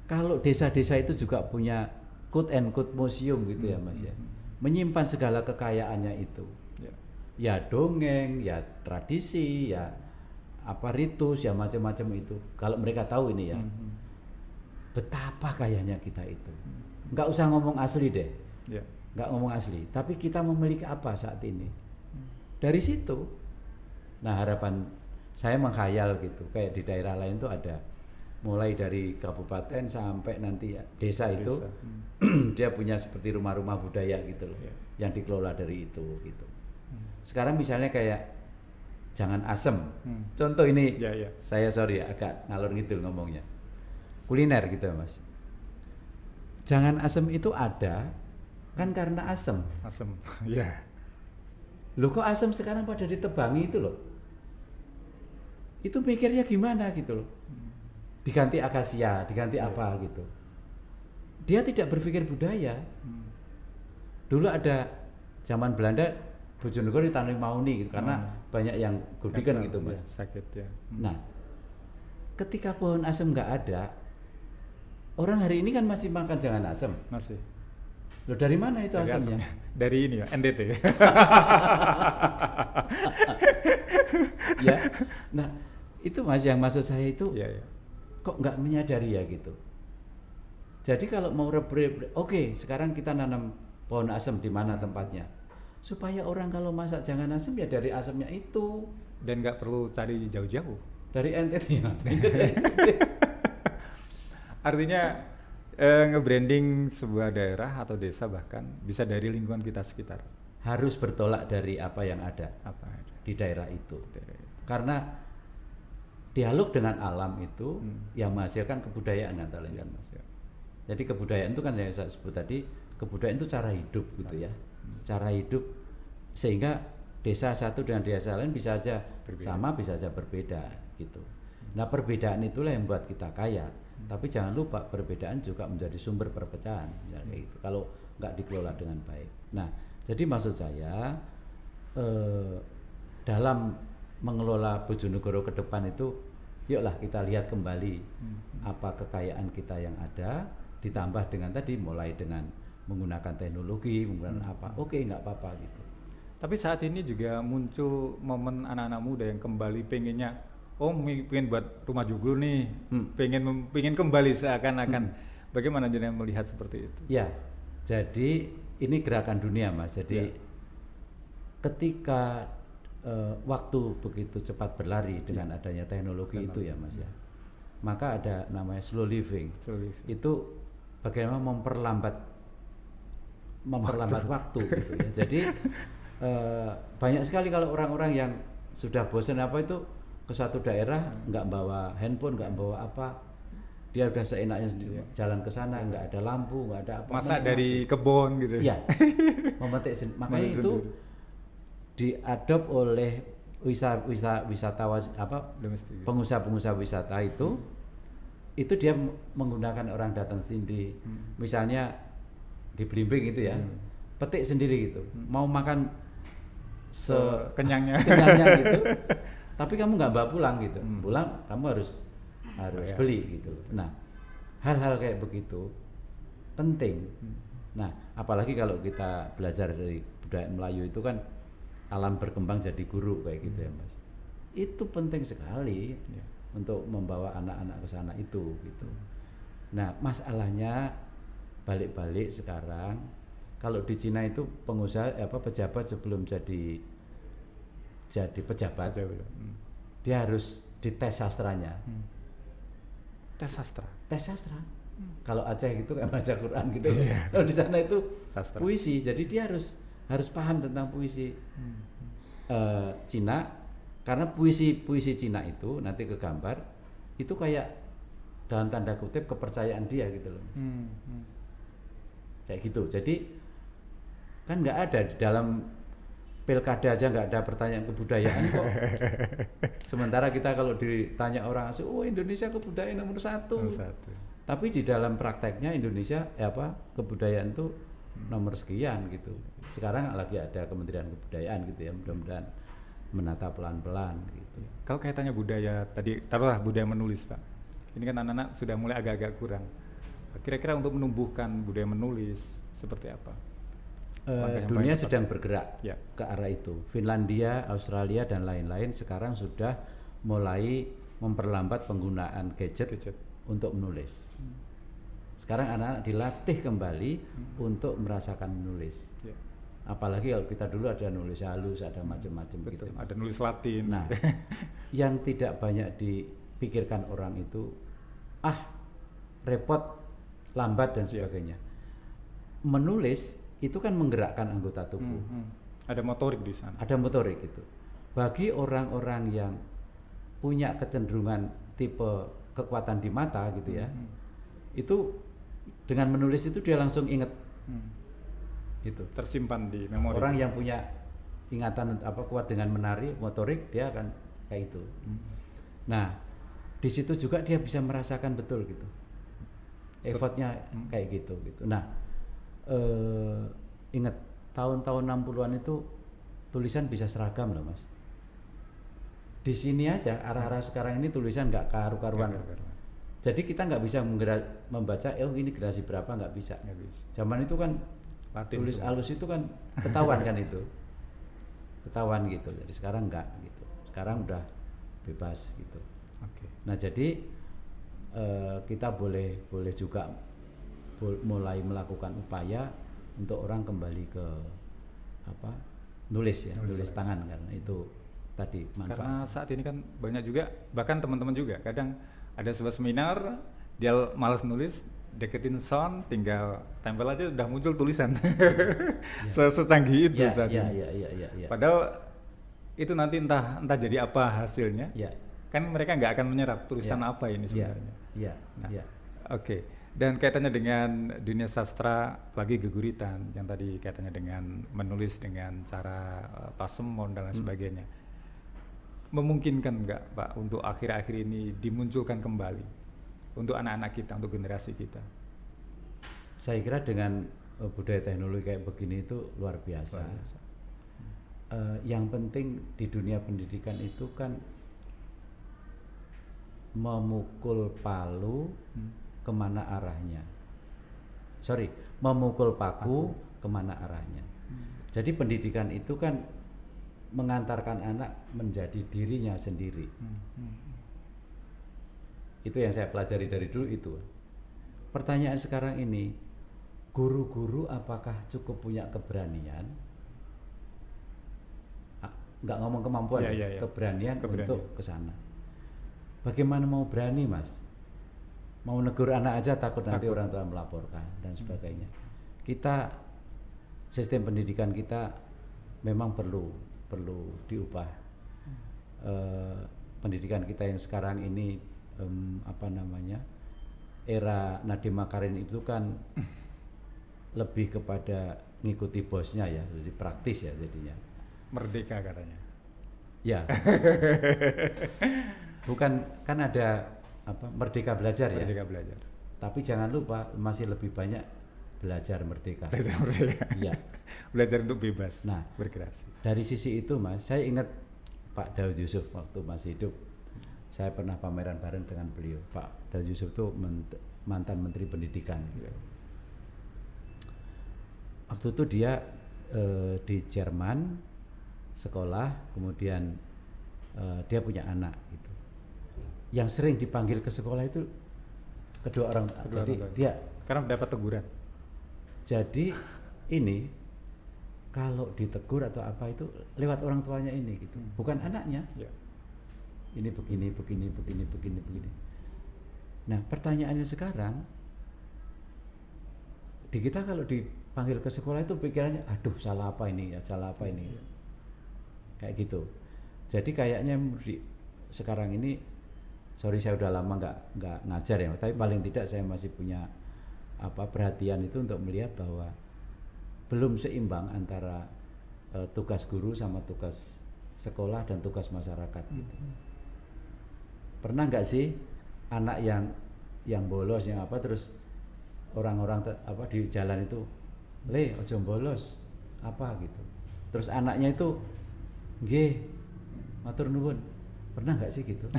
Kalau desa-desa itu juga punya quote and quote museum gitu ya Mas ya. Menyimpan segala kekayaannya itu. Ya dongeng, ya tradisi, ya ritus, ya macam-macam itu. Kalau mereka tahu ini ya. Betapa kayanya kita itu. Nggak usah ngomong asli deh. Nggak ngomong asli, tapi kita memiliki apa saat ini? Dari situ, nah harapan saya menghayal gitu, kayak di daerah lain tuh ada mulai dari kabupaten sampai nanti desa itu dia punya seperti rumah-rumah budaya gitu loh, yang dikelola dari itu gitu. Sekarang misalnya kayak Jangan Asem, contoh ini saya sorry ya, agak ngalor ngidul ngomongnya, kuliner gitu Mas. Jangan Asem itu ada kan karena asem. Asem, ya. Loh kok asem sekarang pada ditebangi itu loh. Itu mikirnya gimana gitu loh. Diganti akasia, diganti apa gitu. Dia tidak berpikir budaya. Dulu ada zaman Belanda, Bojonegoro ditanami mauni gitu, karena banyak yang gudikan gitu Mas. Ya, sakit ya. Nah, ketika pohon asem nggak ada, orang hari ini kan masih makan jangan asem. Masih. Loh dari mana itu dari asemnya? Dari ini ya, NTT. Ya, nah itu Mas yang maksud saya itu. Kok nggak menyadari ya gitu. Jadi kalau mau oke, sekarang kita nanam pohon asem di mana tempatnya, supaya orang kalau masak jangan asem ya dari asemnya itu, dan nggak perlu cari jauh-jauh dari NTT ya. Artinya nge-branding sebuah daerah atau desa bahkan bisa dari lingkungan kita sekitar. Harus bertolak dari apa yang ada di daerah itu. Karena dialog dengan alam itu yang menghasilkan kebudayaan antara lain kan Mas. Jadi kebudayaan itu kan yang saya sebut tadi, kebudayaan itu cara hidup gitu ya. Cara hidup sehingga desa satu dengan desa lain bisa aja sama, bisa aja berbeda gitu. Nah, perbedaan itulah yang membuat kita kaya. Tapi jangan lupa perbedaan juga menjadi sumber perpecahan misalnya kayak gitu. Kalau nggak dikelola dengan baik. Nah, jadi maksud saya dalam mengelola Bojonegoro ke depan itu, yuklah kita lihat kembali apa kekayaan kita yang ada, ditambah dengan tadi mulai dengan menggunakan teknologi, menggunakan apa, oke nggak apa-apa gitu. Tapi saat ini juga muncul momen anak-anak muda yang kembali pengen buat rumah joglo nih, pengen kembali seakan-akan. Bagaimana jenengan melihat seperti itu? Ya, jadi ini gerakan dunia Mas. Jadi ketika waktu begitu cepat berlari dengan adanya teknologi itu ya Mas ya, maka ada namanya slow living. Itu bagaimana memperlambat waktu gitu ya. Jadi banyak sekali kalau orang-orang yang sudah bosan apa itu ke satu daerah, nggak bawa handphone, nggak bawa apa, dia udah seenaknya jalan ke sana, nggak ada lampu, nggak ada apa. Masa dari kebun gitu? Iya, memetik makanya itu diadop oleh wisatawan domestik, pengusaha-pengusaha wisata itu dia menggunakan orang datang sendiri, misalnya di Blimbing itu ya, petik sendiri gitu, mau makan kenyangnya gitu, tapi kamu nggak bawa pulang gitu, pulang kamu harus beli gitu. Nah, hal-hal kayak begitu penting. Nah, apalagi kalau kita belajar dari budaya Melayu itu kan alam berkembang jadi guru kayak gitu ya Mas. Itu penting sekali untuk membawa anak-anak ke sana itu gitu. Nah, masalahnya balik-balik sekarang kalau di Cina itu pengusaha pejabat sebelum jadi pejabat dia harus dites sastranya. Tes sastra. Kalau Aceh gitu kayak baca Quran gitu. Kalau di sana itu sastra. Puisi, jadi dia harus paham tentang puisi Cina, karena puisi Cina itu nanti ke gambar itu kayak dalam tanda kutip kepercayaan dia gitu loh. Kayak gitu. Jadi kan nggak ada di dalam pilkada aja nggak ada pertanyaan kebudayaan kok. Sementara kita kalau ditanya orang asing, Indonesia kebudayaan nomor satu. Tapi di dalam prakteknya Indonesia kebudayaan itu nomor sekian gitu. Sekarang lagi ada Kementerian Kebudayaan gitu ya, mudah-mudahan menata pelan-pelan gitu. Kalau kaitannya budaya tadi, taruhlah budaya menulis Pak. Ini kan anak-anak sudah mulai agak-agak kurang. Kira-kira untuk menumbuhkan budaya menulis seperti apa? Dunia sedang bergerak ke arah itu. Finlandia, Australia dan lain-lain sekarang sudah mulai memperlambat penggunaan gadget. Untuk menulis. Sekarang anak-anak dilatih kembali untuk merasakan menulis. Apalagi kalau kita dulu ada nulis halus, ada macam-macam gitu. Ada nulis Latin. Nah, yang tidak banyak dipikirkan orang itu, repot, lambat dan sebagainya. Menulis itu kan menggerakkan anggota tubuh. Ada motorik di sana. Ada motorik itu. Bagi orang-orang yang punya kecenderungan tipe kekuatan di mata gitu ya, itu dengan menulis itu dia langsung ingat. Itu tersimpan di memori. Orang yang punya ingatan kuat dengan menari motorik, dia akan kayak itu. Nah, di situ juga dia bisa merasakan betul gitu effortnya kayak gitu. Nah, ingat tahun-tahun 60-an itu tulisan bisa seragam loh Mas. Di sini aja arah-arah sekarang ini tulisan nggak karu-karuan. Jadi kita nggak bisa membaca ini generasi berapa, nggak bisa. Zaman itu kan Latin tulis semua. Halus itu kan ketahuan kan itu, ketahuan gitu. Jadi sekarang enggak gitu. Sekarang udah bebas gitu. Nah jadi kita boleh juga mulai melakukan upaya untuk orang kembali ke nulis ya, nulis tangan karena itu tadi manfaat. Karena saat ini kan banyak juga, bahkan teman-teman juga kadang ada sebuah seminar dia malas nulis, deketin sound, tinggal tempel aja udah muncul tulisan. Secanggih itu saat ini. Padahal itu nanti entah jadi apa hasilnya. Kan mereka nggak akan menyerap tulisan apa ini sebenarnya. Oke. Dan kaitannya dengan dunia sastra, lagi geguritan yang tadi kaitannya dengan menulis dengan cara pasemon dan lain sebagainya. Memungkinkan nggak Pak untuk akhir-akhir ini dimunculkan kembali untuk anak-anak kita, untuk generasi kita? Saya kira dengan budaya teknologi kayak begini itu luar biasa. Yang penting di dunia pendidikan itu kan memukul palu kemana arahnya. Memukul paku kemana arahnya. Jadi pendidikan itu kan mengantarkan anak menjadi dirinya sendiri. Itu yang saya pelajari dari dulu itu. Pertanyaan sekarang ini, guru-guru apakah cukup punya keberanian? Nggak ngomong kemampuan, keberanian untuk ke sana. Bagaimana mau berani Mas? Mau negur anak aja takut nanti orang tua melaporkan dan sebagainya. Kita, sistem pendidikan kita memang perlu diubah. Pendidikan kita yang sekarang ini era Nadiem Makarim itu kan lebih kepada ngikuti bosnya ya, jadi praktis ya jadinya. Merdeka katanya. Ya. Bukan kan ada merdeka belajar ya. Merdeka belajar. Tapi jangan lupa masih lebih banyak belajar merdeka. Belajar merdeka. Iya. Belajar untuk bebas. Nah, berkreasi. Dari sisi itu Mas, saya ingat Pak Daud Yusuf waktu masih hidup. Saya pernah pameran bareng dengan beliau. Pak Daud Yusuf itu mantan Menteri Pendidikan. Ya. Waktu itu dia di Jerman sekolah, kemudian dia punya anak gitu. Yang sering dipanggil ke sekolah itu kedua orang tua. Jadi dia karena dapat teguran. Jadi ini kalau ditegur atau apa itu lewat orang tuanya ini gitu, bukan anaknya. Ya. Ini begini. Nah, pertanyaannya sekarang di kita kalau dipanggil ke sekolah itu pikirannya, aduh salah apa ini ya, kayak gitu. Jadi kayaknya sekarang ini, sorry saya udah lama nggak ngajar ya, tapi paling tidak saya masih punya perhatian itu untuk melihat bahwa belum seimbang antara tugas guru sama tugas sekolah dan tugas masyarakat gitu. Pernah nggak sih anak yang bolos yang terus orang-orang di jalan itu, ojo bolos gitu. Terus anaknya itu, nggih, matur nuwun. Pernah nggak sih gitu?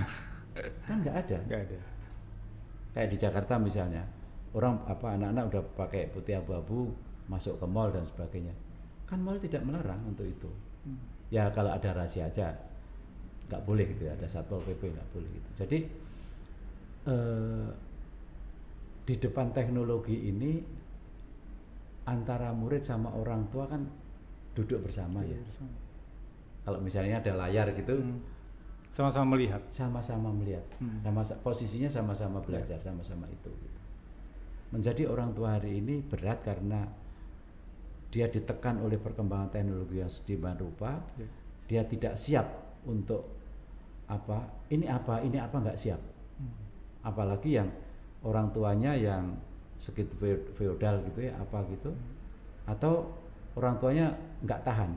Kan nggak ada. Nggak ada. Kayak di Jakarta misalnya, orang anak-anak udah pakai putih abu-abu masuk ke mall dan sebagainya. Kan mall tidak melarang untuk itu. Ya kalau ada rahasia aja nggak boleh gitu, ada Satpol PP nggak boleh gitu. Jadi di depan teknologi ini antara murid sama orang tua kan duduk bersama ya. Kalau misalnya ada layar gitu, sama-sama melihat. Sama-sama melihat, posisinya sama-sama belajar, sama-sama itu. Gitu. Menjadi orang tua hari ini berat karena dia ditekan oleh perkembangan teknologi yang sedemikian rupa, dia tidak siap untuk ini apa nggak siap. Apalagi yang orang tuanya yang segitu feodal gitu ya, gitu, atau orang tuanya nggak tahan.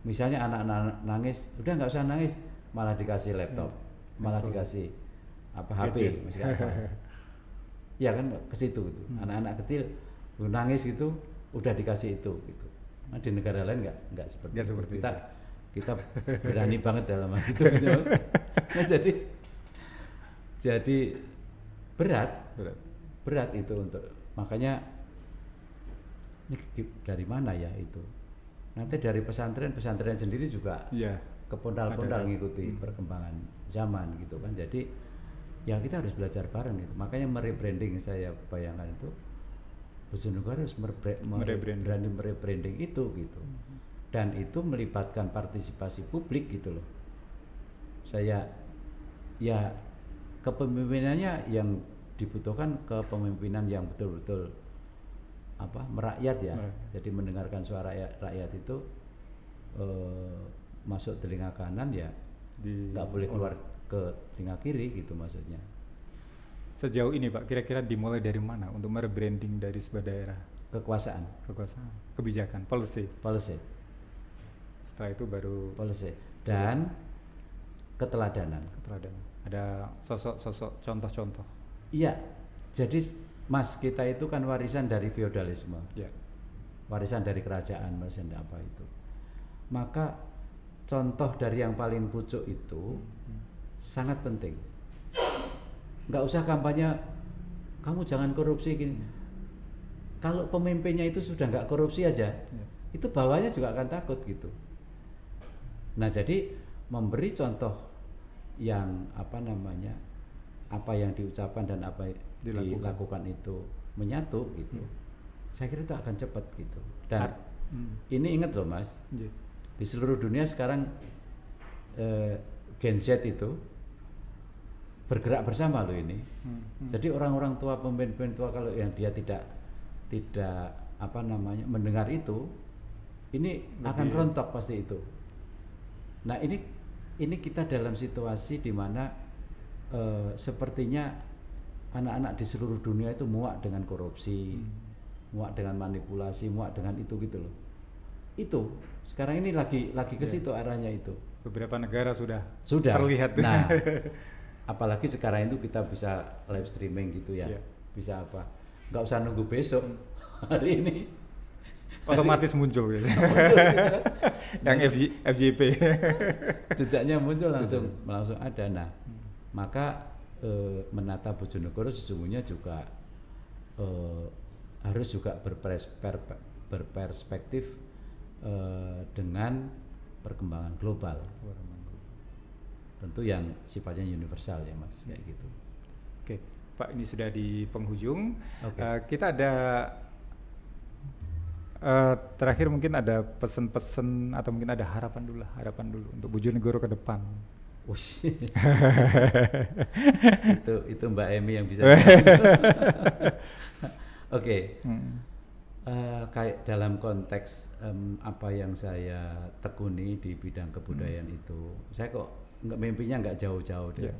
Misalnya anak-anak nangis, udah nggak usah nangis, malah dikasih laptop, malah dikasih HP, misalnya ya kan ke situ gitu. Anak-anak kecil nangis gitu, udah dikasih itu gitu. Nah, di negara lain nggak seperti itu. Kita berani banget dalam hal itu gitu. Nah, jadi berat itu untuk, makanya ini dari mana ya itu. Nanti dari pesantren sendiri juga kepondal-pondal ngikuti perkembangan zaman gitu kan. Jadi ya kita harus belajar bareng gitu. Makanya merebranding, saya bayangkan itu Bojonegoro harus berani merebranding itu gitu. Dan itu melibatkan partisipasi publik gitu loh. Saya ya kepemimpinannya yang dibutuhkan kepemimpinan yang betul-betul merakyat ya. Jadi mendengarkan suara rakyat itu masuk telinga kanan ya, nggak boleh keluar ke telinga kiri gitu maksudnya. Sejauh ini Pak, kira-kira dimulai dari mana untuk merebranding dari sebuah daerah? Kekuasaan, kebijakan, policy. Setelah itu baru policy dan keteladanan. Ada sosok-sosok, contoh-contoh. Iya, jadi Mas, kita itu kan warisan dari feodalisme, warisan dari kerajaan, warisan apa itu. Maka contoh dari yang paling pucuk itu sangat penting. Nggak usah kampanye, kamu jangan korupsi gini. Kalau pemimpinnya itu sudah nggak korupsi aja, itu bawahnya juga akan takut gitu. Nah, jadi memberi contoh yang apa yang diucapkan dan apa dilakukan itu menyatu gitu. Saya kira itu akan cepat gitu. Dan ini ingat loh Mas, di seluruh dunia sekarang Gen Z itu bergerak bersama loh ini. Jadi orang-orang tua, pemimpin tua, kalau yang dia tidak mendengar itu, ini akan rontok pasti itu. Nah, ini kita dalam situasi di mana sepertinya anak-anak di seluruh dunia itu muak dengan korupsi, muak dengan manipulasi, muak dengan itu gitu loh. Itu sekarang ini lagi ke situ arahnya itu. Beberapa negara sudah terlihat. Nah, apalagi sekarang itu kita bisa live streaming gitu ya, bisa nggak usah nunggu besok, hari ini otomatis muncul gitu. Yang FYP jejaknya muncul langsung ada. Nah, maka menata Bojonegoro sesungguhnya juga harus juga berperspektif dengan perkembangan global, tentu yang sifatnya universal ya Mas, kayak gitu. Oke, Pak, ini sudah di penghujung. Kita ada terakhir mungkin ada pesan-pesan atau mungkin ada harapan dulu untuk Bojonegoro ke depan. itu Mbak Emi yang bisa. Kayak dalam konteks apa yang saya tekuni di bidang kebudayaan itu, saya kok mimpinya nggak jauh-jauh deh.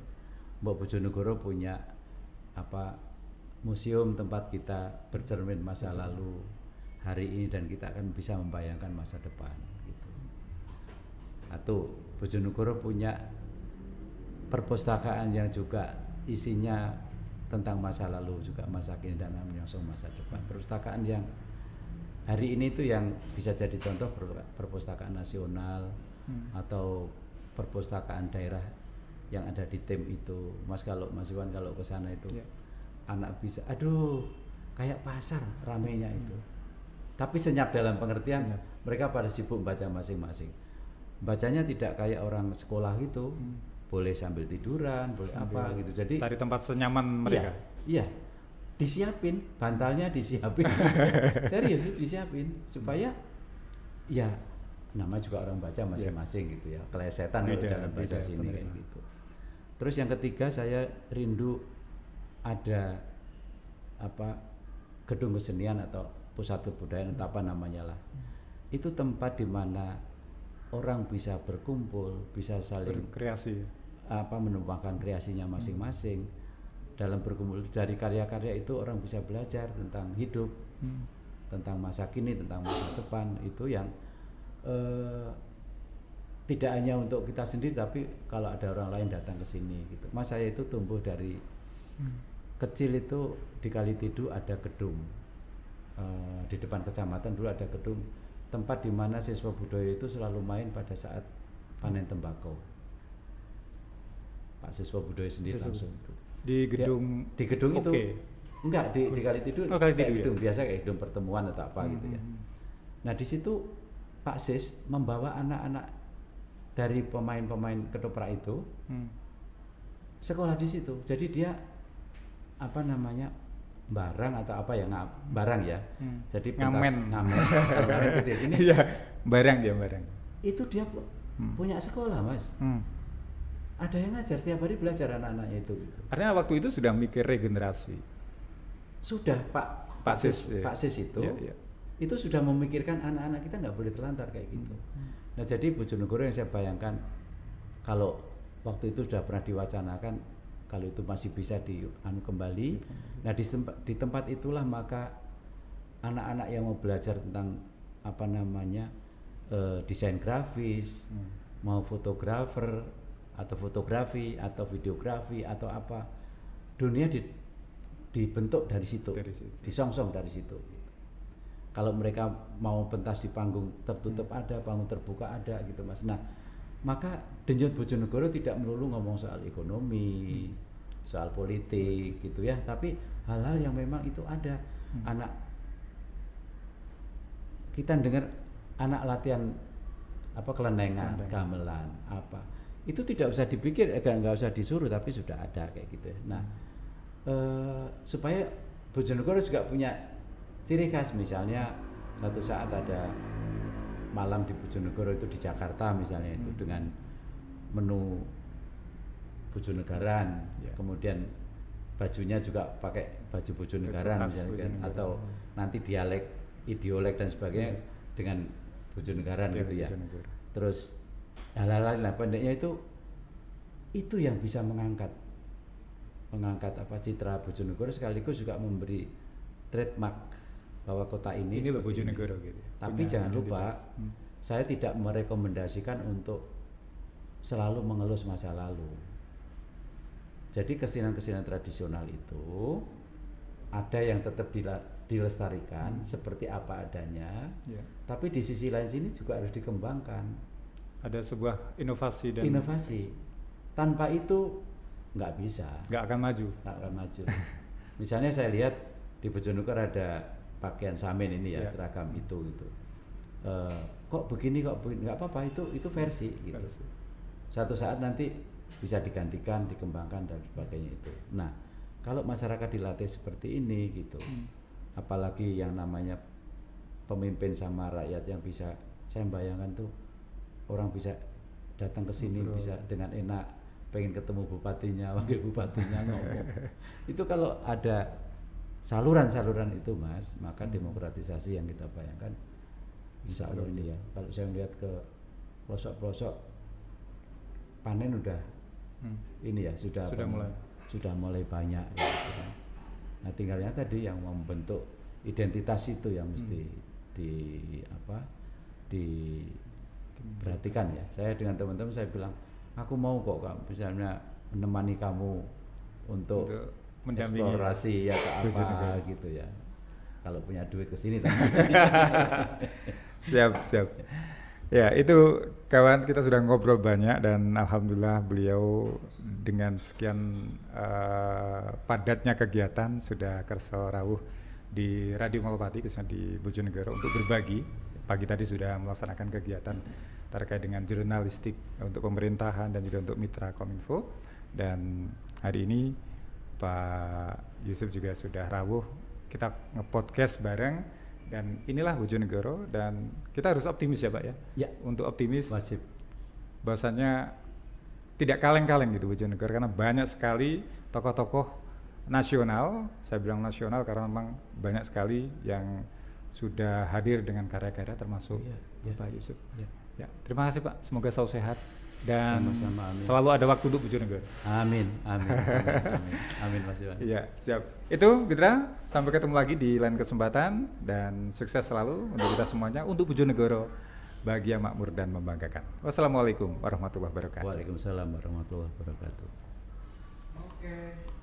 Mbak Bojonegoro punya museum tempat kita bercermin masa lalu, hari ini, dan kita akan bisa membayangkan masa depan gitu. Atau Bojonegoro punya perpustakaan yang juga isinya tentang masa lalu, juga masa kini, dan menyongsong masa depan. Perpustakaan yang hari ini itu yang bisa jadi contoh perpustakaan nasional atau perpustakaan daerah yang ada di tim itu. Mas Iwan kalau ke sana itu anak bisa, kayak pasar ramenya itu. Tapi senyap dalam pengertian mereka pada sibuk baca masing-masing. Bacanya tidak kayak orang sekolah gitu. Boleh sambil tiduran, boleh gitu. Jadi cari tempat senyaman mereka. Iya. Disiapin, bantalnya disiapin. Serius disiapin supaya ya nama juga orang baca masing-masing gitu ya, kelesetan kalau dalam bahasa sini kayak gitu. Terus yang ketiga, saya rindu ada apa gedung kesenian atau pusat kebudayaan atau apa namanya lah. Itu tempat di mana orang bisa berkumpul, bisa saling berkreasi, menumpahkan kreasinya masing-masing. Dalam berkumpul dari karya-karya itu orang bisa belajar tentang hidup, tentang masa kini, tentang masa depan. Itu yang tidak hanya untuk kita sendiri, tapi kalau ada orang lain datang ke sini gitu. Mas, saya itu tumbuh dari kecil itu di Kalitidu ada gedung, di depan kecamatan dulu ada gedung, tempat di mana siswa budaya itu selalu main pada saat panen tembakau. Pak siswa budaya sendiri langsung itu. Di gedung, di gedung itu enggak di Kalitidu, kayak gedung biasa, kayak gedung pertemuan atau apa gitu ya. Nah di situ Pak Sis membawa anak-anak dari pemain-pemain ketoprak itu sekolah di situ. Jadi dia apa namanya barang atau apa ya, barang ya. Jadi ngamen kecil ini. Iya, barang dia barang. Itu dia punya sekolah, Mas. Ada yang ngajar tiap hari, belajar anak-anaknya itu. Gitu. Artinya waktu itu sudah mikir regenerasi. Sudah Pak Sis itu. Iya. Itu sudah memikirkan anak-anak kita nggak boleh terlantar kayak gitu. Nah jadi Bojonegoro yang saya bayangkan kalau waktu itu sudah pernah diwacanakan kalau itu masih bisa kembali. Nah di tempat itulah maka anak-anak yang mau belajar tentang apa namanya desain grafis, mau fotografer atau fotografi atau videografi atau apa, dunia dibentuk dari situ. Disongsong dari situ. Kalau mereka mau pentas di panggung tertutup ada, panggung terbuka ada gitu Mas. Nah, maka Denyut Bojonegoro tidak melulu ngomong soal ekonomi, soal politik gitu ya, tapi hal-hal yang memang itu ada. Anak kita dengar anak latihan apa kelenengan, gamelan, apa. Itu tidak usah dipikir, enggak usah disuruh, tapi sudah ada kayak gitu ya. Nah, supaya Bojonegoro juga punya ciri khas, misalnya satu saat ada malam di Bojonegoro itu di Jakarta misalnya itu dengan menu Bojonegaran, kemudian bajunya juga pakai baju Bojonegaran misalnya, atau nanti dialek, idiolek dan sebagainya dengan Bojonegaran gitu ya. Terus hal-hal lain lah, pendeknya itu yang bisa mengangkat apa citra Bojonegoro, sekaligus juga memberi trademark bahwa kota ini loh Bojonegoro gitu. Tapi jangan lupa, saya tidak merekomendasikan untuk selalu mengelus masa lalu. Jadi kesenian-kesenian tradisional itu ada yang tetap dilestarikan seperti apa adanya, tapi di sisi lain sini juga harus dikembangkan. Ada sebuah inovasi dan inovasi. Tanpa itu nggak bisa. Nggak akan maju. Misalnya saya lihat di Bojonegoro ada pakaian samin ini ya, seragam itu gitu. Kok begini nggak apa-apa, itu versi gitu. Satu saat nanti bisa digantikan, dikembangkan dan sebagainya itu. Nah, kalau masyarakat dilatih seperti ini gitu, apalagi yang namanya pemimpin sama rakyat yang bisa, saya bayangkan tuh orang bisa datang ke sini bisa dengan enak, pengen ketemu bupatinya, wakil bupatinya ngomong. Itu kalau ada saluran-saluran itu Mas, maka demokratisasi yang kita bayangkan insya Allah ini ya. Kalau saya melihat ke pelosok-pelosok panen udah ini ya sudah mulai banyak gitu kan. Nah tinggalnya tadi yang membentuk identitas itu yang mesti diperhatikan ya. Saya dengan teman-teman saya bilang, aku mau kok misalnya menemani kamu untuk eksplorasi ya ke apa gitu ya. Kalau punya duit ke sini siap. Ya, itu kawan, kita sudah ngobrol banyak dan alhamdulillah beliau dengan sekian padatnya kegiatan sudah kerso rawuh di Radio Malpati khususnya di Bojonegoro untuk berbagi. Pagi tadi sudah melaksanakan kegiatan terkait dengan jurnalistik untuk pemerintahan dan juga untuk mitra Kominfo, dan hari ini Pak Yusuf juga sudah rawuh, kita nge-podcast bareng Dan inilah Bojonegoro, dan kita harus optimis ya Pak ya. Ya. Untuk optimis. Wajib. Bahwasanya tidak kaleng-kaleng gitu Bojonegoro, karena banyak sekali tokoh-tokoh nasional. Saya bilang nasional karena memang banyak sekali yang sudah hadir dengan karya-karya, termasuk Pak Yusuf. Ya, terima kasih Pak. Semoga selalu sehat dan sama-sama, amin. Selalu ada waktu untuk Bojonegoro. Amin, amin, amin Mas Iwan. Iya, siap. Itu Mitra, sampai ketemu lagi di lain kesempatan dan sukses selalu untuk kita semuanya, untuk Bojonegoro bahagia, makmur dan membanggakan. Wassalamualaikum warahmatullahi wabarakatuh. Waalaikumsalam warahmatullahi wabarakatuh. Oke.